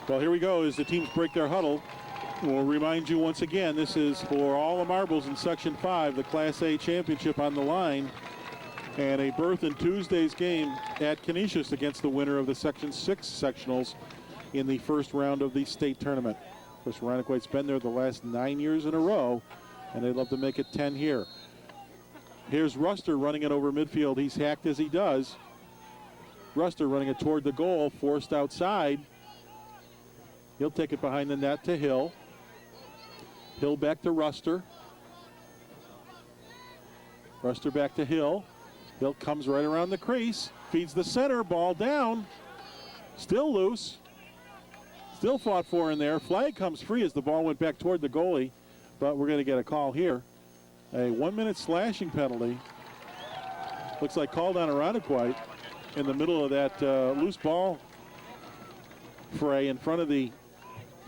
Well, here we go as the teams break their huddle. We'll remind you once again, this is for all the marbles in Section 5, the Class A championship on the line, and a berth in Tuesday's game at Canisius against the winner of the Section 6 sectionals in the first round of the state tournament. Of course, Irondequoit's been there the last 9 years in a row, and they'd love to make it 10 here. Here's Ruster running it over midfield. He's hacked as he does. Ruster running it toward the goal, forced outside. He'll take it behind the net to Hill. Hill back to Ruster. Ruster back to Hill. Hill comes right around the crease, feeds the center, ball down. Still loose. Still fought for in there. Flag comes free as the ball went back toward the goalie, but we're going to get a call here. A 1-minute slashing penalty. Looks like called on Irondequoit in the middle of that loose ball fray in front of the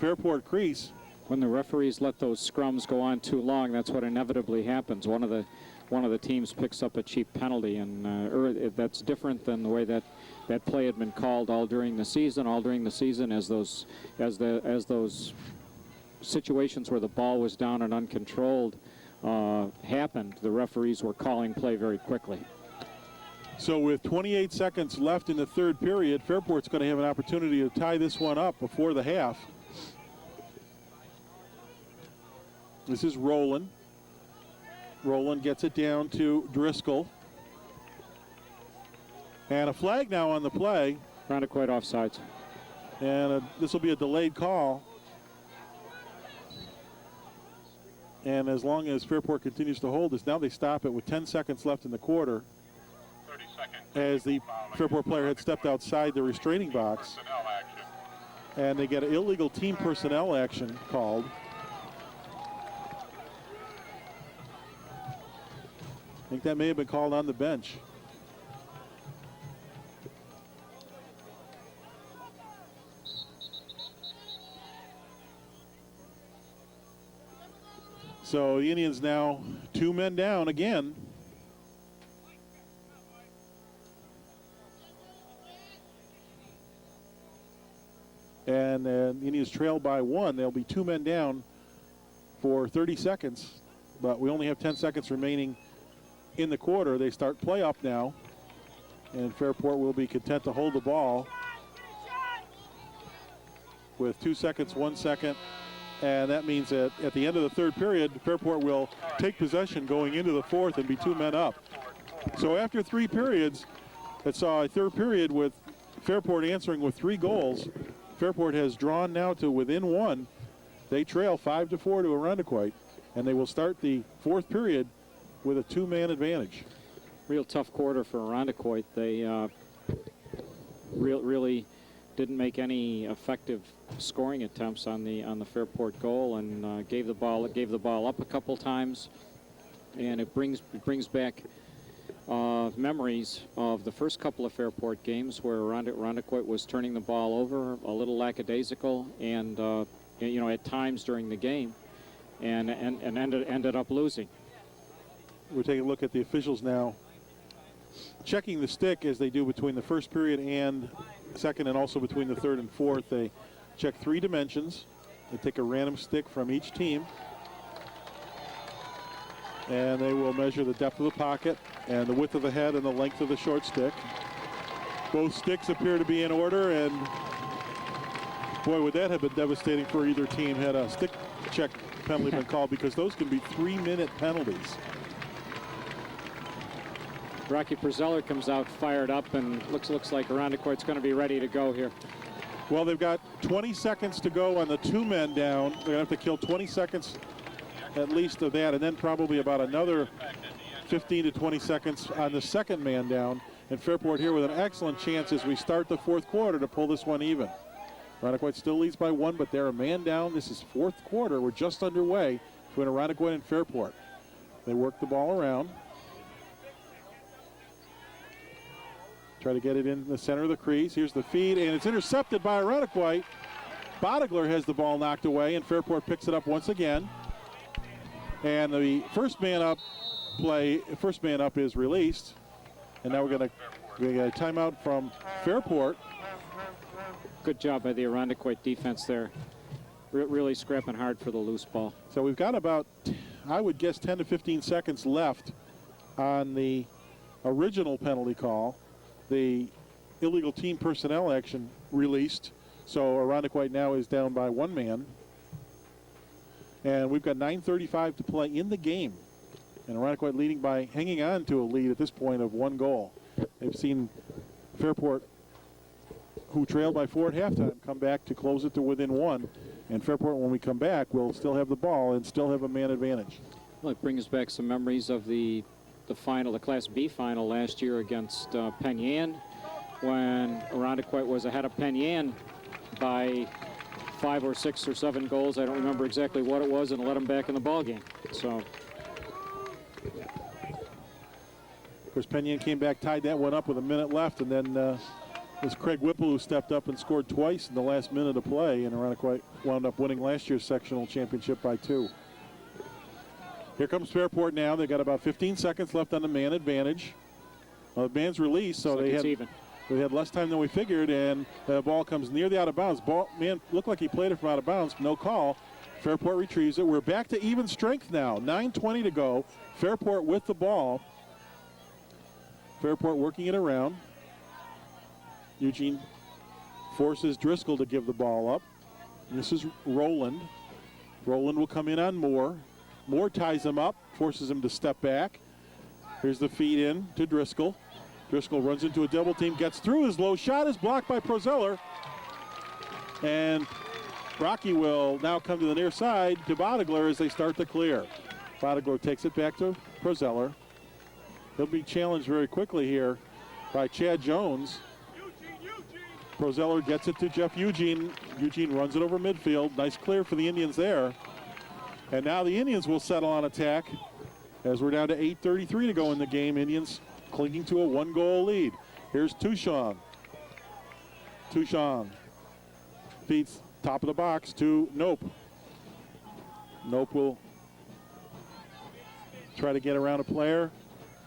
Fairport crease. When the referees let those scrums go on too long, that's what inevitably happens. One of the teams picks up a cheap penalty, and that's different than the way that play had been called all during the season. As those situations where the ball was down and uncontrolled happened, the referees were calling play very quickly. So with 28 seconds left in the third period, Fairport's going to have an opportunity to tie this one up before the half. This is Rowland. Rowland gets it down to Driscoll. And a flag now on the play. Irondequoit offsides. And this will be a delayed call. And as long as Fairport continues to hold this, now they stop it with 10 seconds left in the quarter. 30 seconds. As the Fairport player had stepped outside the restraining box. Personnel action. And they get an illegal team personnel action called. I think that may have been called on the bench. So the Indians now 2 men down again. And the Indians trail by 1. They'll be 2 men down for 30 seconds, but we only have 10 seconds remaining in the quarter. They start play up now, and Fairport will be content to hold the ball with 2 seconds, 1 second, and that means that at the end of the third period, Fairport will take possession going into the fourth and be 2 men up. So after 3 periods, that saw a third period with Fairport answering with 3 goals. Fairport has drawn now to within 1. They trail 5-4 to Irondequoit, and they will start the fourth period with a 2-man advantage. Real tough quarter for Irondequoit. They really didn't make any effective scoring attempts on the Fairport goal, and gave the ball up a couple times, and it brings back memories of the first couple of Fairport games where Irondequoit was turning the ball over, a little lackadaisical, and at times during the game, and ended up losing. We're taking a look at the officials now, checking the stick as they do between the first period and second, and also between the third and fourth. They check 3 dimensions. They take a random stick from each team, and they will measure the depth of the pocket and the width of the head and the length of the short stick. Both sticks appear to be in order, and boy, would that have been devastating for either team had a stick check penalty been called, because those can be 3-minute penalties. Rocky Perzeller comes out fired up, and looks like Irondequoit's going to be ready to go here. Well, they've got 20 seconds to go on the 2 men down. They're going to have to kill 20 seconds at least of that, and then probably about another 15 to 20 seconds on the second man down. And Fairport here with an excellent chance as we start the fourth quarter to pull this one even. Irondequoit still leads by 1, but they're a man down. This is fourth quarter. We're just underway between Irondequoit and Fairport. They work the ball around. Try to get it in the center of the crease. Here's the feed, and it's intercepted by Irondequoit. Bodegler has the ball knocked away, and Fairport picks it up once again. And the first man up is released. And now we're going to get a timeout from Fairport. Good job by the Irondequoit defense there. Really scrapping hard for the loose ball. So we've got about, I would guess, 10 to 15 seconds left on the original penalty call. The illegal team personnel action released. So Irondequoit now is down by 1 man. And we've got 9:35 to play in the game. And Irondequoit leading by hanging on to a lead at this point of 1 goal. They've seen Fairport, who trailed by 4 at halftime, come back to close it to within 1. And Fairport, when we come back, will still have the ball and still have a man advantage. Well, it brings back some memories of the final, the Class B final last year against Penn Yan, when Irondequoit was ahead of Penn Yan by 5 or 6 or 7 goals. I don't remember exactly what it was, and let them back in the ball game. So, of course, Penn Yan came back, tied that one up with a minute left, and then it was Craig Whipple who stepped up and scored twice in the last minute of play, and Irondequoit wound up winning last year's sectional championship by 2. Here comes Fairport now. They've got about 15 seconds left on the man advantage. Well, the man's released, so they had less time than we figured, and the ball comes near the out of bounds. Man looked like he played it from out of bounds. No call. Fairport retrieves it. We're back to even strength now. 9:20 to go. Fairport with the ball. Fairport working it around. Eugene forces Driscoll to give the ball up. This is Rowland. Rowland will come in on Moore. Moore ties him up, forces him to step back. Here's the feed in to Driscoll. Driscoll runs into a double team, gets through. His low shot is blocked by Perzeller. And Rocky will now come to the near side to Bodigler as they start to clear. Bodigler takes it back to Prozeller. He'll be challenged very quickly here by Chad Jones. Prozeller gets it to Jeff Eugene. Eugene runs it over midfield. Nice clear for the Indians there. And now the Indians will settle on attack as we're down to 8:33 to go in the game. Indians clinging to a 1-goal lead. Here's Tushong. Tushong feeds top of the box to Nope. Nope will try to get around a player.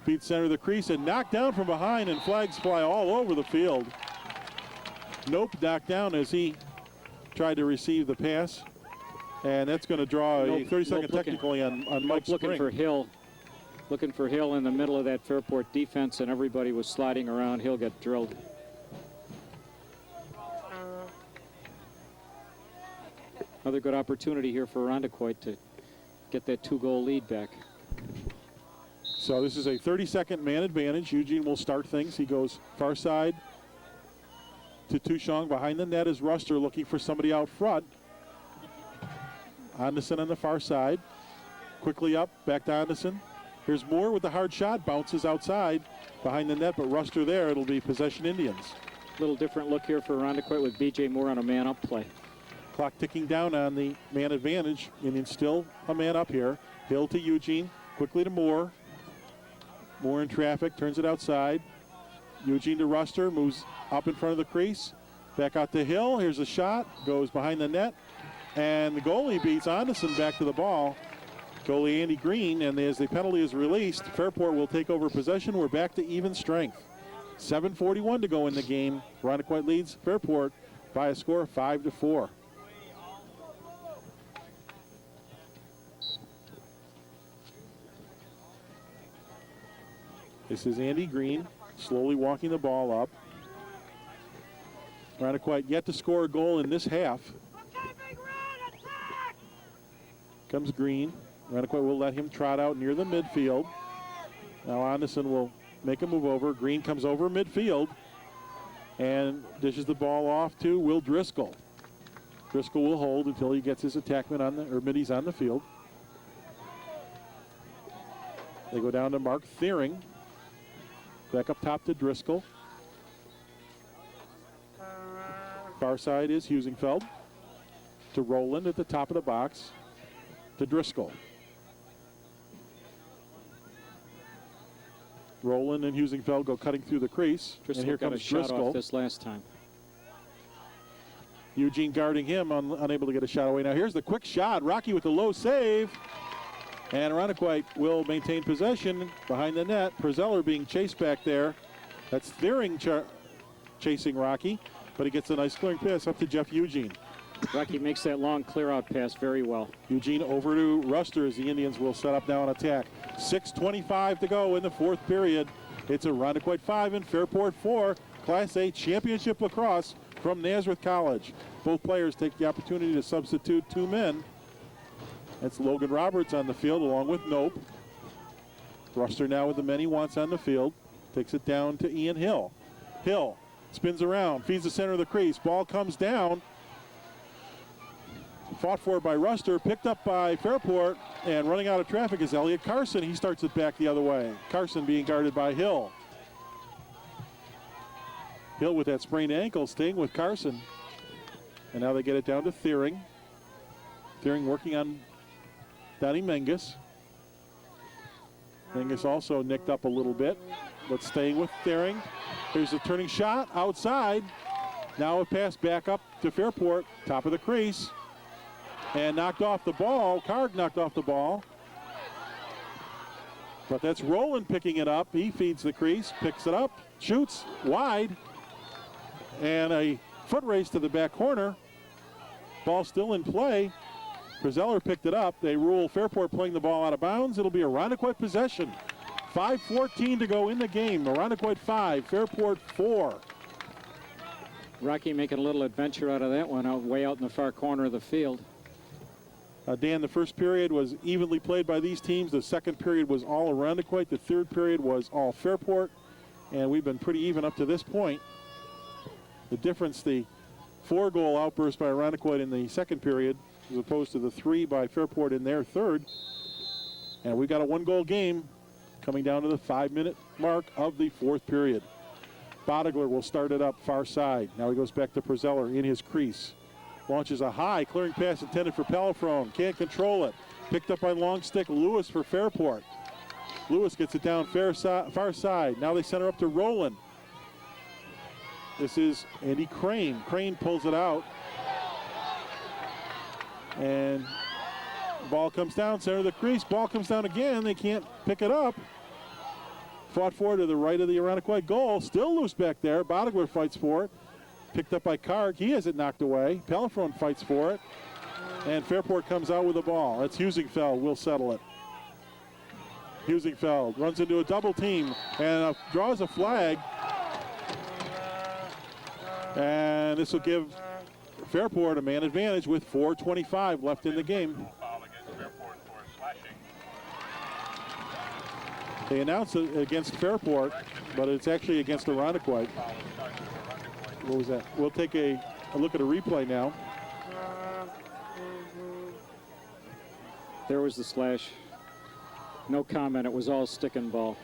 Feeds center of the crease and knocked down from behind, and flags fly all over the field. Nope knocked down as he tried to receive the pass. And that's going to draw a 30-second technically on Mike Spring. Looking for Hill. Looking for Hill in the middle of that Fairport defense, and everybody was sliding around. Hill got drilled. Another good opportunity here for Irondequoit to get that 2-goal lead back. So this is a 30-second man advantage. Eugene will start things. He goes far side to Tushong. Behind the net is Ruster looking for somebody out front. Anderson on the far side. Quickly up, back to Anderson. Here's Moore with the hard shot. Bounces outside behind the net, but Ruster there. It'll be possession Indians. Little different look here for Irondequoit with B.J. Moore on a man-up play. Clock ticking down on the man advantage. Indians still a man up here. Hill to Eugene. Quickly to Moore. Moore in traffic. Turns it outside. Eugene to Ruster. Moves up in front of the crease. Back out to Hill. Here's a shot. Goes behind the net. And the goalie beats Anderson back to the ball. Goalie Andy Green. And as the penalty is released, Fairport will take over possession. We're back to even strength. 7:41 to go in the game. Irondequoit leads Fairport by a score of 5-4. This is Andy Green slowly walking the ball up. Irondequoit yet to score a goal in this half. Comes Green. Irondequoit will let him trot out near the midfield. Now Anderson will make a move over. Green comes over midfield and dishes the ball off to Will Driscoll. Driscoll will hold until he gets his attackman on the, or middies on the field. They go down to Mark Thiering. Back up top to Driscoll. Far side is Husingfeld. To Rowland at the top of the box. To Driscoll. Rowland and Husingfeld go cutting through the crease. Driscoll and here got comes a shot Driscoll. off this last time. Eugene guarding him, unable to get a shot away. Now here's the quick shot. Rocky with the low save. And Irondequoit will maintain possession behind the net. Prozeller being chased back there. That's Thiering chasing Rocky, but he gets a nice clearing pass up to Jeff Eugene. Rocky makes that long clear-out pass very well. Eugene over to Ruster as the Indians will set up now on attack. 6:25 to go in the fourth period. It's Irondequoit 5 and Fairport 4. Class A Championship Lacrosse from Nazareth College. Both players take the opportunity to substitute 2 men. That's Logan Roberts on the field along with Nope. Ruster now with the men he wants on the field. Takes it down to Ian Hill. Hill spins around, feeds the center of the crease. Ball comes down. Fought for by Ruster, picked up by Fairport, and running out of traffic is Elliot Carson. He starts it back the other way. Carson being guarded by Hill. Hill with that sprained ankle staying with Carson. And now they get it down to Thiering. Thiering working on Donnie Menges. Menges also nicked up a little bit, but staying with Thiering. Here's a turning shot outside. Now a pass back up to Fairport, top of the crease. And knocked off the ball. Karg knocked off the ball. But that's Rowland picking it up. He feeds the crease, picks it up, shoots wide. And a foot race to the back corner. Ball still in play. Prozeller picked it up. They rule Fairport playing the ball out of bounds. It'll be Irondequoit possession. 5:14 to go in the game. Irondequoit 5, Fairport 4. Rocky making a little adventure out of that one, way out in the far corner of the field. Dan, the first period was evenly played by these teams. The second period was all Irondequoit. The third period was all Fairport. And we've been pretty even up to this point. The difference, the 4-goal outburst by Irondequoit in the second period, as opposed to the 3 by Fairport in their third. And we've got a 1-goal game coming down to the 5-minute mark of the fourth period. Bodegler will start it up far side. Now he goes back to Prezeller in his crease. Launches a high, clearing pass intended for Pelifrone. Can't control it. Picked up by long stick Lewis for Fairport. Lewis gets it down far side. Now they center up to Rowland. This is Andy Crane. Crane pulls it out. And ball comes down, center of the crease. Ball comes down again. They can't pick it up. Fought forward to the right of the Irondequoit goal. Still loose back there. Bodegler fights for it. Picked up by Karg. He has it knocked away. Pelifrone fights for it. And Fairport comes out with the ball. That's Husingfeld. Will settle it. Husingfeld runs into a double team and draws a flag. And this will give Fairport a man advantage with 4:25 left in the game. They announced it against Fairport, but it's actually against Irondequoit. What was that? We'll take a look at a replay now. There was the slash. No comment. It was all stick and ball.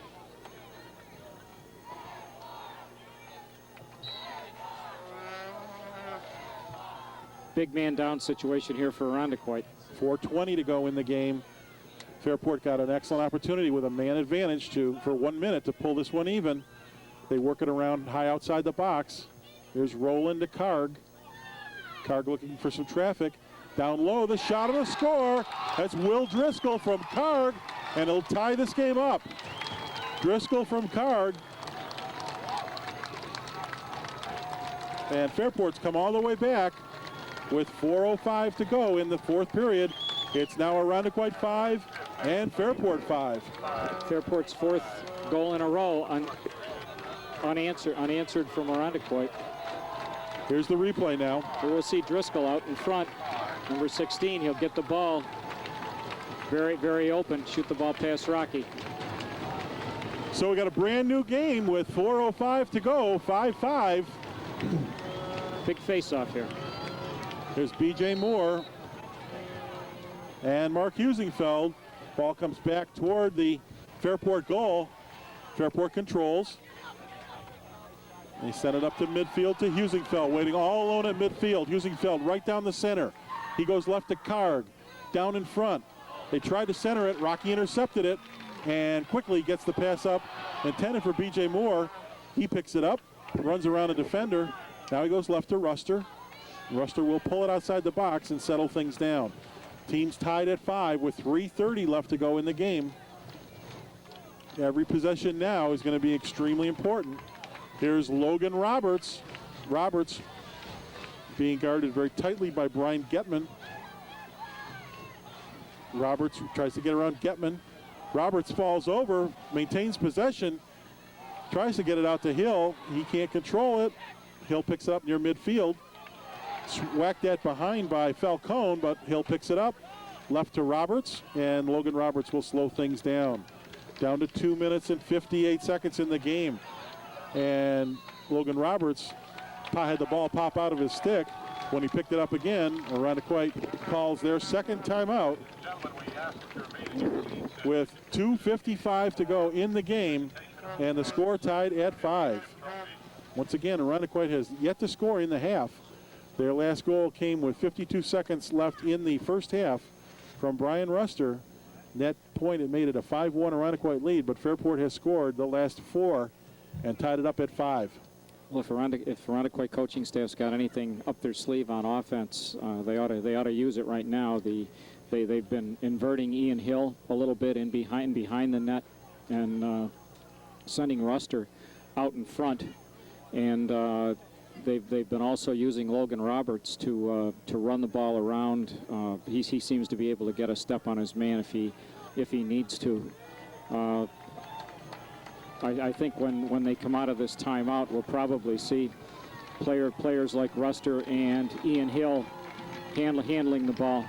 Big man down situation here for Irondequoit. 4:20 to go in the game. Fairport got an excellent opportunity with a man advantage for 1 minute to pull this one even. They work it around high outside the box. Here's Rowland to Karg. Karg looking for some traffic. Down low, the shot and the score. That's Will Driscoll from Karg, and it'll tie this game up. Driscoll from Karg. And Fairport's come all the way back with 4:05 to go in the fourth period. It's now Irondequoit 5 and Fairport 5. Fairport's fourth goal in a row unanswered from Irondequoit. Here's the replay now. We will see Driscoll out in front. Number 16, he'll get the ball very, very open. Shoot the ball past Rocky. So we got a brand new game with 4:05 to go, 5-5. Big face-off here. There's B.J. Moore and Mark Husingfeld. Ball comes back toward the Fairport goal. Fairport controls. They send it up to midfield to Husingfeld, waiting all alone at midfield. Husingfeld right down the center. He goes left to Karg, down in front. They tried to center it. Rocky intercepted it and quickly gets the pass up intended for B.J. Moore. He picks it up, runs around a defender. Now he goes left to Ruster. Ruster will pull it outside the box and settle things down. Teams tied at 5 with 3:30 left to go in the game. Every possession now is going to be extremely important. Here's Logan Roberts. Roberts being guarded very tightly by Brian Getman. Roberts tries to get around Getman. Roberts falls over, maintains possession, tries to get it out to Hill. He can't control it. Hill picks it up near midfield. Whacked that behind by Falcone, but Hill picks it up. Left to Roberts, and Logan Roberts will slow things down. Down to 2 minutes and 58 seconds in the game. And Logan Roberts had the ball pop out of his stick. When he picked it up again, Irondequoit calls their second timeout with 2:55 to go in the game, and the score tied at 5. Once again, Irondequoit has yet to score in the half. Their last goal came with 52 seconds left in the first half from Brian Ruster. That point, it made it a 5-1 Irondequoit lead, but Fairport has scored the last 4 and tied it up at 5. Well, if Irondequoit coaching staff's got anything up their sleeve on offense, they ought to use it right now. They've been inverting Ian Hill a little bit in behind the net and sending Ruster out in front, and they've been also using Logan Roberts to run the ball around. He seems to be able to get a step on his man if he needs to. I think when they come out of this timeout, we'll probably see players like Ruster and Ian Hill handling the ball.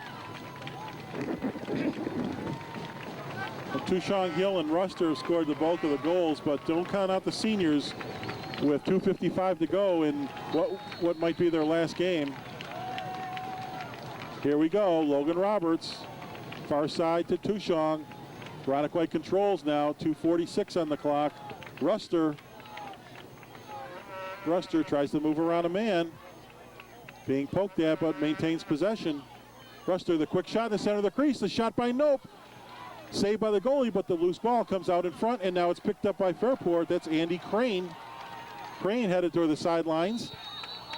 Tushong Hill and Ruster have scored the bulk of the goals, but don't count out the seniors. with 2:55 to go in what might be their last game. Here we go, Logan Roberts, far side to Tushong. Irondequoit controls now, 2:46 on the clock. Ruster tries to move around a man, being poked at but maintains possession. Ruster, the quick shot in the center of the crease, the shot by Nope. Saved by the goalie, but the loose ball comes out in front, and now it's picked up by Fairport. That's Andy Crane. Crane headed toward the sidelines.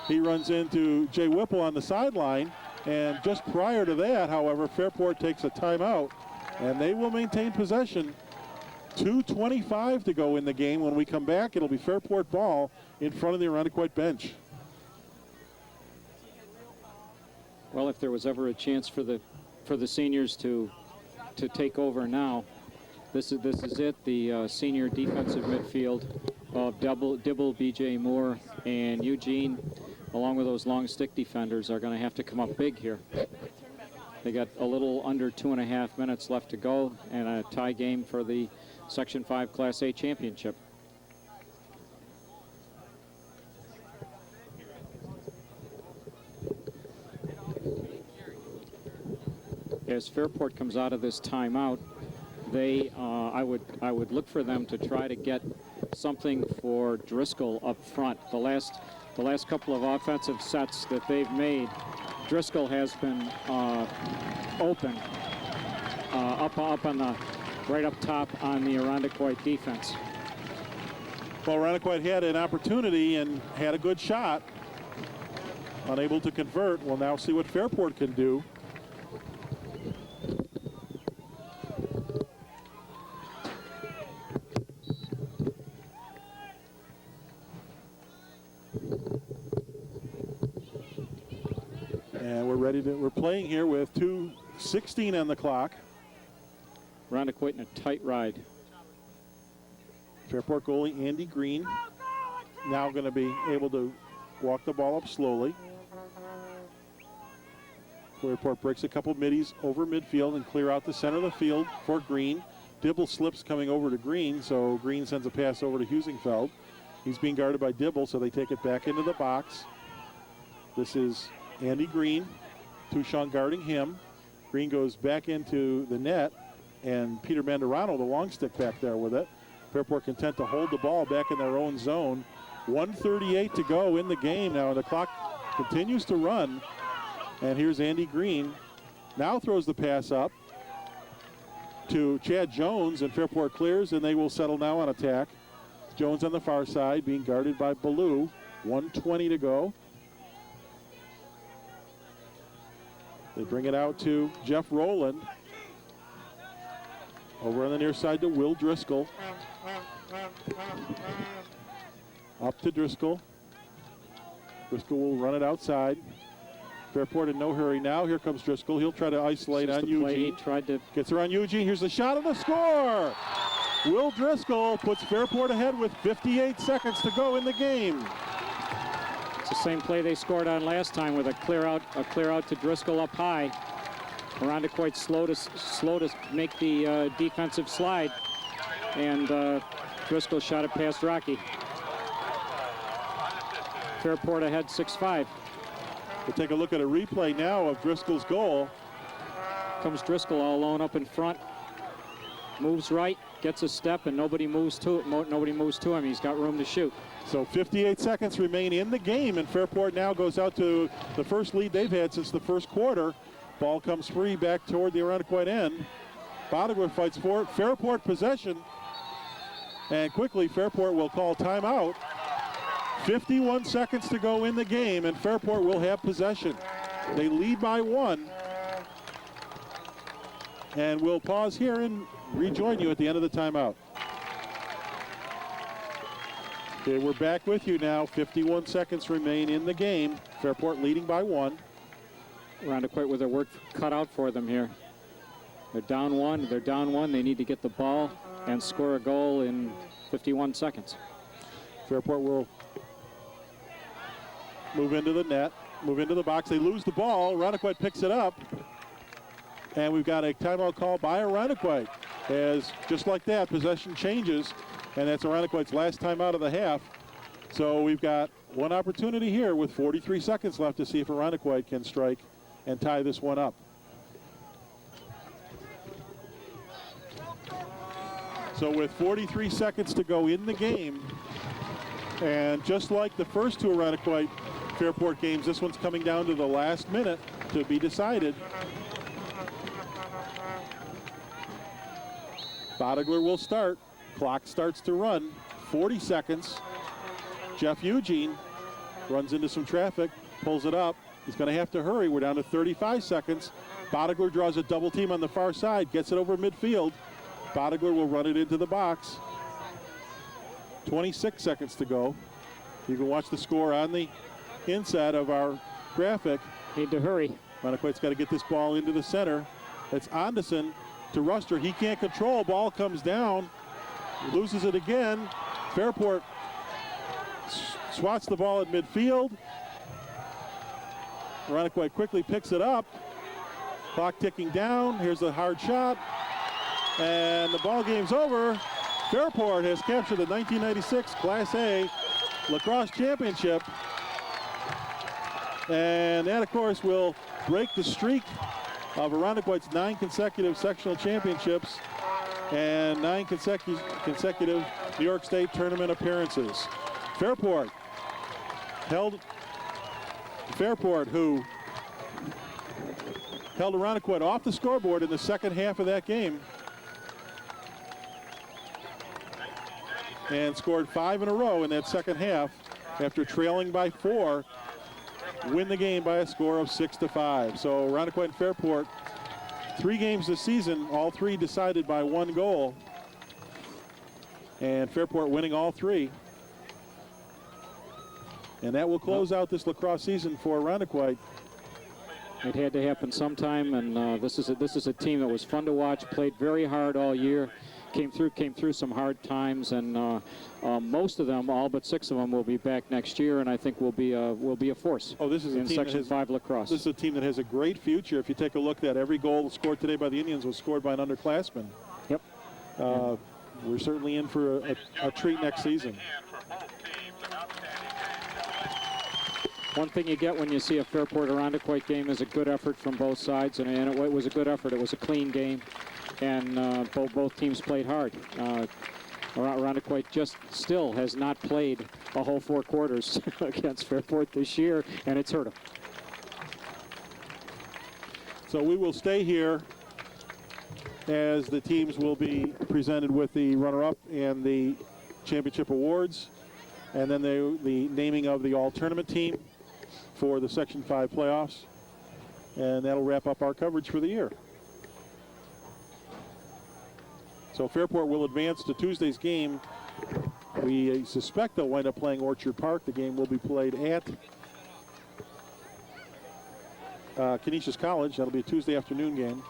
He runs into Jay Whipple on the sideline, and just prior to that, however, Fairport takes a timeout, and they will maintain possession. 2:25 to go in the game. When we come back, it'll be Fairport ball in front of the Irondequoit bench. Well, if there was ever a chance for the seniors to take over now, this is it. The senior defensive midfield of Dibble, B.J. Moore, and Eugene, along with those long stick defenders, are going to have to come up big here. They got a little under 2.5 minutes left to go, and a tie game for the Section 5 Class A championship. As Fairport comes out of this timeout, I would look for them to try to get something for Driscoll up front. The last couple of offensive sets that they've made, Driscoll has been open up on the right up top on the Irondequoit defense. Well, Irondequoit had an opportunity and had a good shot. Unable to convert. We'll now see what Fairport can do. And we're playing here with 2:16 on the clock. Irondequoit in a tight ride. Fairport goalie Andy Green now going to be able to walk the ball up slowly. Fairport breaks a couple middies over midfield and clear out the center of the field for Green. Dibble slips coming over to Green, so Green sends a pass over to Husingfeld. He's being guarded by Dibble, so they take it back into the box. This is Andy Green, Tushong guarding him. Green goes back into the net, and Peter Mandarano, the long stick back there with it. Fairport content to hold the ball back in their own zone. 1:38 to go in the game now, and the clock continues to run. And here's Andy Green. Now throws the pass up to Chad Jones, and Fairport clears, and they will settle now on attack. Jones on the far side being guarded by Ballou. 1:20 to go. They bring it out to Jeff Rowland. Over on the near side to Will Driscoll. Up to Driscoll. Driscoll will run it outside. Fairport in no hurry now. Here comes Driscoll. He'll try to isolate on Eugene. Gets her on Eugene. Here's the shot of the score. Will Driscoll puts Fairport ahead with 58 seconds to go in the game. It's the same play they scored on last time with a clear out to Driscoll up high. Irondequoit slow to make the defensive slide, and Driscoll shot it past Rocky. Fairport ahead 6-5. We'll take a look at a replay now of Driscoll's goal. Comes Driscoll all alone up in front. Moves right, gets a step, and nobody moves to him. He's got room to shoot. So 58 seconds remain in the game, and Fairport now goes out to the first lead they've had since the first quarter. Ball comes free back toward the Irondequoit end. Bottigwood fights for it. Fairport possession. And quickly, Fairport will call timeout. 51 seconds to go in the game, and Fairport will have possession. They lead by 1. And we'll pause here and rejoin you at the end of the timeout. Okay, we're back with you now. 51 seconds remain in the game. Fairport leading by 1. Irondequoit with their work cut out for them here. They're down 1. They need to get the ball and score a goal in 51 seconds. Fairport will move into the net, move into the box. They lose the ball. Irondequoit picks it up. And we've got a timeout call by Irondequoit. As just like that, possession changes. And that's Irondequoit's last timeout of the half. So we've got one opportunity here with 43 seconds left to see if Irondequoit can strike and tie this one up. So with 43 seconds to go in the game, and just like the first two Irondequoit Fairport games, this one's coming down to the last minute to be decided. Bodegler will start. Clock starts to run. 40 seconds. Jeff Eugene runs into some traffic, pulls it up. He's going to have to hurry. We're down to 35 seconds. Bodegler draws a double team on the far side, gets it over midfield. Bodegler will run it into the box. 26 seconds to go. You can watch the score on the inside of our graphic. Need to hurry. Irondequoit's got to get this ball into the center. It's Anderson to Ruster. He can't control. Ball comes down. Loses it again. Fairport swats the ball at midfield. Irondequoit quickly picks it up. Clock ticking down. Here's a hard shot. And the ball game's over. Fairport has captured the 1996 Class A Lacrosse Championship. And that, of course, will break the streak of Irondequoit's 9 consecutive sectional championships and 9 consecutive New York State tournament appearances. Fairport, who held Irondequoit off the scoreboard in the second half of that game and scored 5 in a row in that second half after trailing by 4, win the game by a score of 6-5. So Irondequoit and Fairport, 3 games this season, all 3 decided by 1 goal. And Fairport winning all 3. And that will close out this lacrosse season for Irondequoit. It had to happen sometime, and this is a team that was fun to watch, played very hard all year, came through some hard times, and most of them, all but 6 of them, will be back next year, and I think will be a force. Oh, this is in Section 5 lacrosse. This is a team that has a great future. If you take a look at every goal scored today by the Indians was scored by an underclassman. Yep. We're certainly in for a treat next season. One thing you get when you see a Fairport Irondequoit game is a good effort from both sides, and it was a good effort. It was a clean game, and both teams played hard. Irondequoit just still has not played a whole 4 quarters against Fairport this year, and it's hurt them. So we will stay here as the teams will be presented with the runner-up and the championship awards, and then the naming of the all-tournament team for the Section 5 playoffs, and that'll wrap up our coverage for the year. So Fairport will advance to Tuesday's game. We suspect they'll wind up playing Orchard Park. The game will be played at Canisius College. That'll be a Tuesday afternoon game.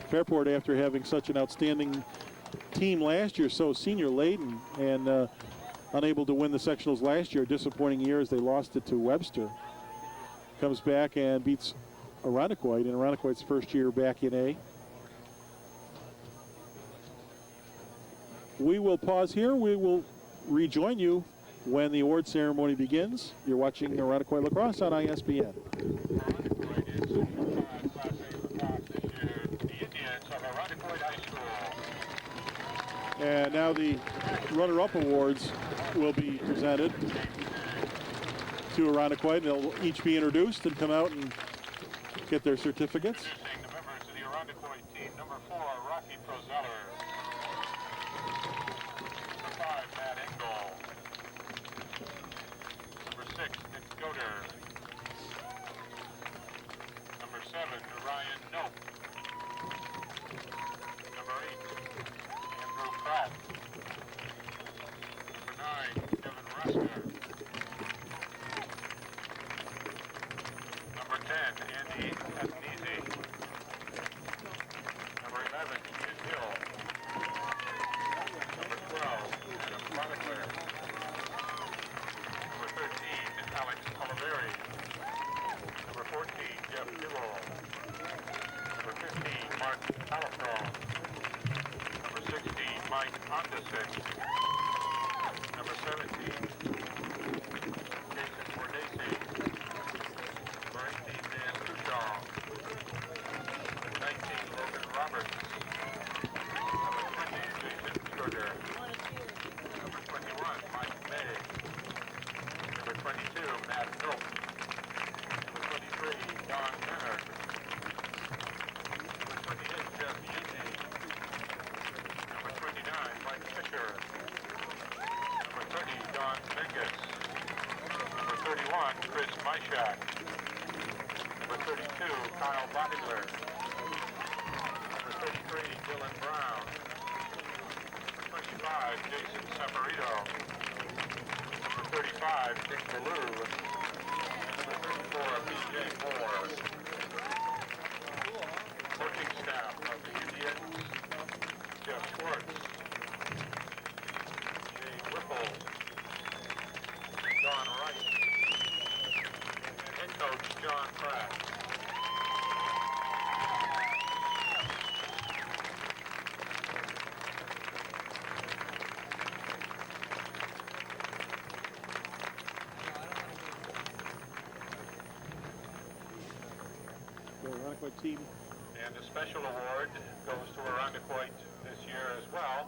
Fairport, after having such an outstanding team last year, so senior laden and unable to win the sectionals last year, disappointing year as they lost it to Webster, comes back and beats Irondequoit in Irondequoit's first year back in A. We will pause here. We will rejoin you when the award ceremony begins. You're watching Irondequoit Lacrosse on ISBN. And now the runner-up awards will be presented to Irondequoit. They'll each be introduced and come out and get their certificates. Introducing the members of the Irondequoit team. Number 4, Rocky Prozeller. Number 5, Matt Engel. Number 6, Nick Goder. Number 7, Ryan Nope. Number 8, Andrew Pratt. Number 9, Kevin Rusker. Number 10, Andy Catanese. Number 11, Ian Hill. Number 12, Adam Bodegler. Number 13, Alex Oliveri. Number 14, Jeff Newell. Number 15, Mark Mike Ondisick. Number 17, Jason Mordesi. Number 18, Dan Cushaw. Number 19, Logan Roberts. Number 20, Jason Schroeder. Number 21, Mike May. Number 22, Matt Milk. Number 23, Don Kenner. Number 28, Jeff Ute. Number 29, Mike Fisher. Number 30, Don Mingus. Number 31, Chris Myshak. Number 32, Kyle Bodigler. Number 33, Dylan Brown. Number 25, Jason Samarito. Number 35, Dick Ballou. Number 34, B.J. Moore. Coaching staff of the Indians, Jeff Schwartz, Jay Whipple, Don Wright, and head coach John Pratt. The Irondequoit team. And a special award goes to Irondequoit this year as well.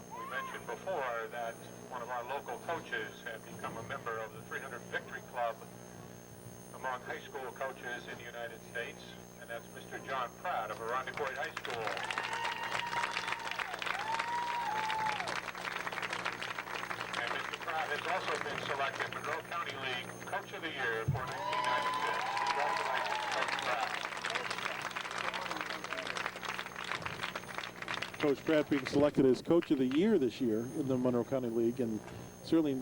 We mentioned before that one of our local coaches had become a member of the 300 Victory Club among high school coaches in the United States, and that's Mr. John Pratt of Irondequoit High School. And Mr. Pratt has also been selected Monroe County League Coach of the Year for 1996. Congratulations, Coach Pratt. Coach Pratt being selected as Coach of the Year this year in the Monroe County League, and certainly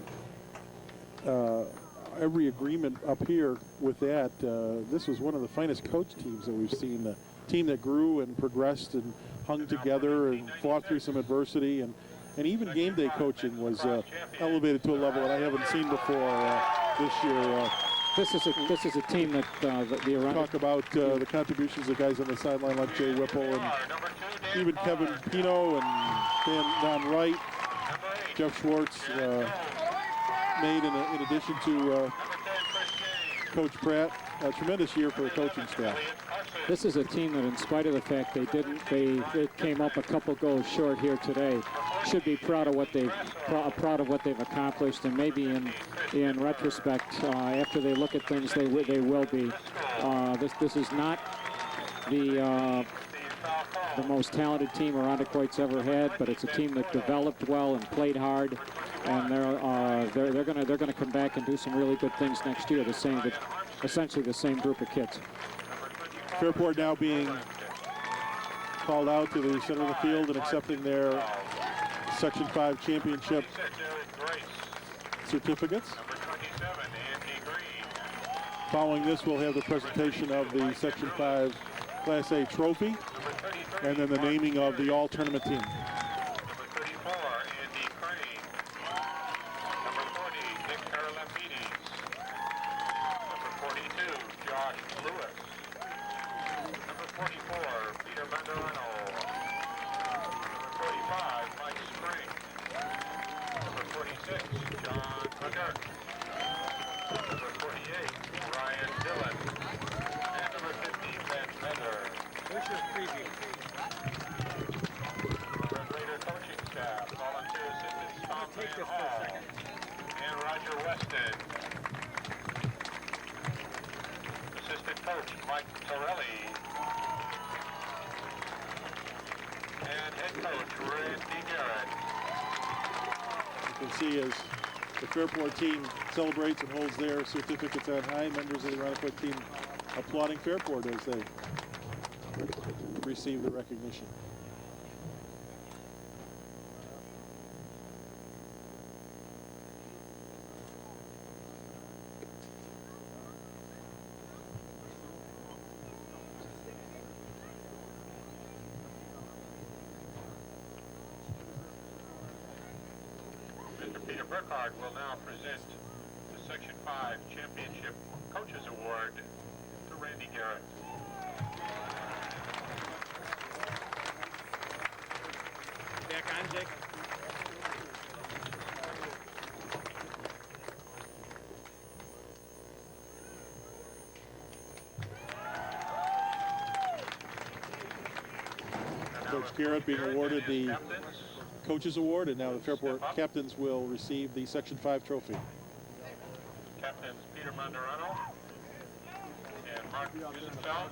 every agreement up here with that. This was one of the finest coach teams that we've seen, the team that grew and progressed and hung together and fought through some adversity, and even game day coaching was elevated to a level that I haven't seen before this year. This is a team that the Irondequoit. Talk about the contributions of guys on the sideline like Jay Whipple and even Kevin Pino and Don Wright, Jeff Schwartz made in addition to Coach Pratt. A tremendous year for the coaching staff. This is a team that, in spite of the fact they came up a couple goals short here today, should be proud of what they've accomplished, and maybe in retrospect, after they look at things, they will be. This is not the most talented team Irondequoit's ever had, but it's a team that developed well and played hard, and they're going to come back and do some really good things next year. Essentially the same group of kids. Fairport now being called out to the center of the field and accepting their Section 5 championship certificates. Following this, we'll have the presentation of the Section 5 Class A trophy, and then the naming of the all-tournament team. Number 34, Andy Crane. Number 40, Nick Paralampides. Number 42, Josh Lewis. Number 44, Peter Mandarino. Number 45, Mike Spring. Number 46, John McGurk. Number 48, Ryan Dillon. And number 50, Ben Feather. What's your preview? Red Raider coaching staff, volunteer assistants Tom Van Hall and Roger Weston. Assistant coach Mike Torelli. And head coach Randy Garrett. You can see as the Fairport team celebrates and holds their certificates on high, members of the Irondequoit team applauding Fairport as they receive the recognition. Mr. Peter Burkhardt will now present the Section 5 Championship Coaches Award to Randy Garrett. Back on, Jake. Coach Garrett being awarded the Coaches Award, and now the Fairport captains will receive the Section 5 trophy. Captains Peter Mandarano and Mark Usenfeld.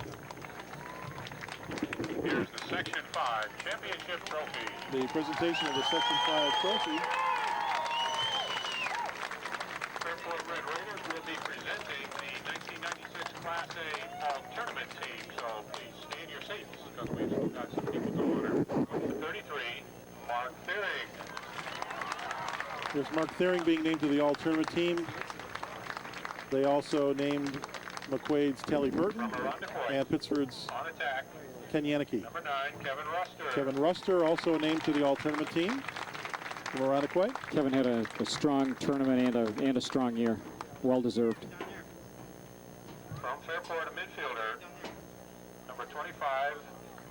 Here's the Section 5 championship trophy. The presentation of the Section 5 trophy. Fairport Red Raiders will be presenting the 1996 Class A tournament team. So please stay in your seats because we've got some people to honor. 33, Mark Thiering. There's Mark Thiering being named to the all-tournament team. They also named McQuaid's Telly Burton From Irondequoit, and Pittsford's on attack, Ken Yannicke. number 9, Kevin Ruster. Kevin Ruster also named to the all-tournament team from Irondequoit. Kevin had a strong tournament and a strong year. Well-deserved. From Fairport, a midfielder, number 25,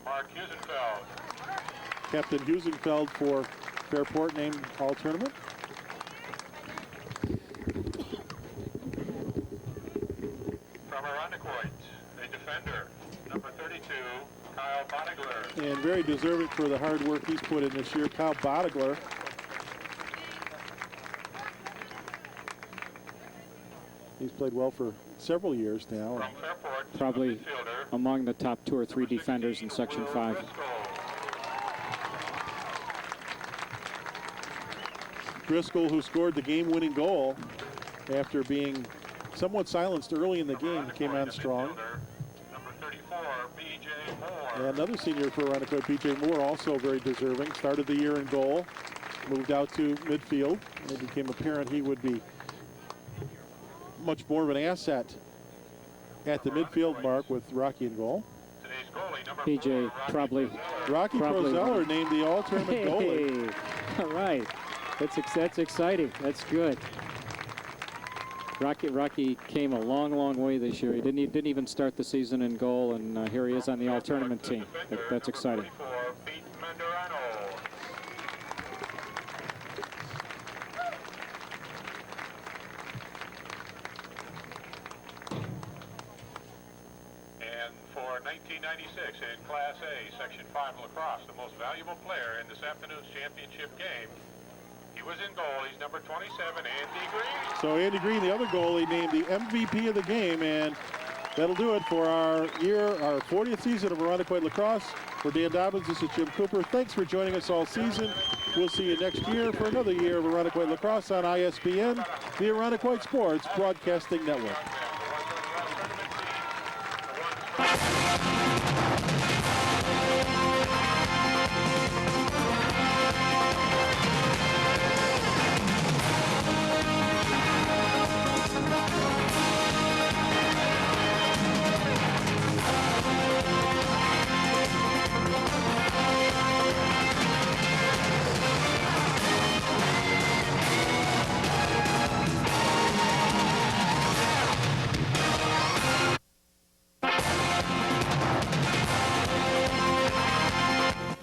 Mark Usenfeld. Captain Husenfeld for Fairport named all-tournament. From Irondequoit, a defender, number 32, Kyle Bonigler. And very deserving for the hard work he's put in this year, Kyle Bonigler. He's played well for several years now. From Fairport, Probably a midfielder, among the top 2 or 3 number defenders in 16, Section Will 5. Driscoll. Driscoll, who scored the game-winning goal after being somewhat silenced early in the game, came on strong. Number 34, B.J. Moore. And another senior for Irondequoit, B.J. Moore, also very deserving. Started the year in goal, moved out to midfield, and it became apparent he would be much more of an asset at the midfield mark with Rocky in goal. Today's goalie, number PJ 4, Rocky probably- Prozeller. Rocky Probably- Prozeller named the all-tournament goalie. Hey, all right. That's exciting. That's good. Rocky came a long way this year. He didn't even start the season in goal, and here he is on the all-tournament team. That's exciting. 24, Pete Mandarano. And for 1996 in Class A, Section 5 Lacrosse, the most valuable player in this afternoon's championship game, he was in goal. He's number 27, Andy Green. So Andy Green, the other goalie, named the MVP of the game, and that'll do it for our 40th season of Irondequoit Lacrosse. For Dan Dobbins, this is Jim Cooper. Thanks for joining us all season. We'll see you next year for another year of Irondequoit Lacrosse on ISBN, the Irondequoit Sports Broadcasting Network.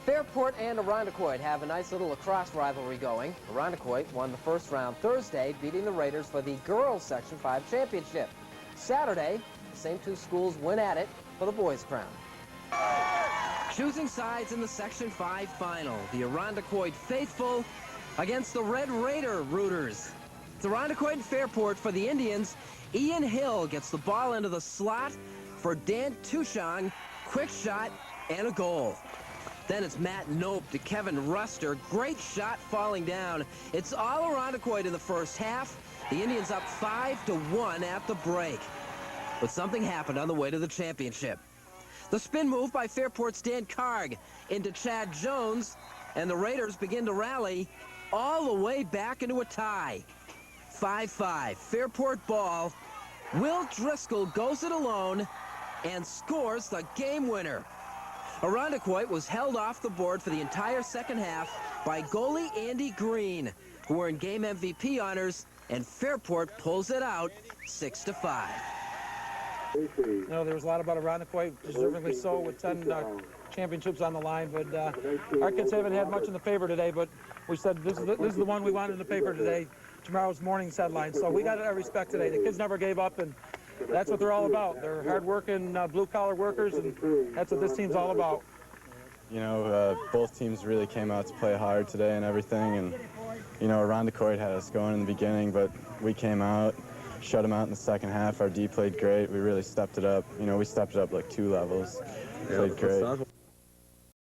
Fairport and Irondequoit have a nice little lacrosse rivalry going. Irondequoit won the first round Thursday, beating the Raiders for the girls Section 5 championship. Saturday, the same two schools went at it for the boys' crown. Choosing sides in the Section 5 final, the Irondequoit faithful against the Red Raider rooters. It's Irondequoit and Fairport for the Indians. Ian Hill gets the ball into the slot for Dan Tuchong. Quick shot and a goal. Then it's Matt Nope to Kevin Ruster. Great shot falling down. It's all Irondequoit in the first half. The Indians up 5-1 at the break. But something happened on the way to the championship. The spin move by Fairport's Dan Karg into Chad Jones, and the Raiders begin to rally all the way back into a tie. 5-5, Fairport ball. Will Driscoll goes it alone and scores the game winner. Irondequoit was held off the board for the entire second half by goalie Andy Green, who earned game MVP honors, and Fairport pulls it out 6-5. You know, there was a lot about Irondequoit, deservingly so, with 10 championships on the line. But our kids haven't had much in the paper today, but we said this is the one we wanted in the paper today, tomorrow's morning's headline. So we got our respect today. The kids never gave up, and that's what they're all about. They're hard-working, blue-collar workers, and that's what this team's all about. You know, both teams really came out to play hard today and everything, and, you know, Irondequoit had us going in the beginning, but we came out, shut them out in the second half. Our D played great. We really stepped it up. You know, we stepped it up like 2 levels. Played great.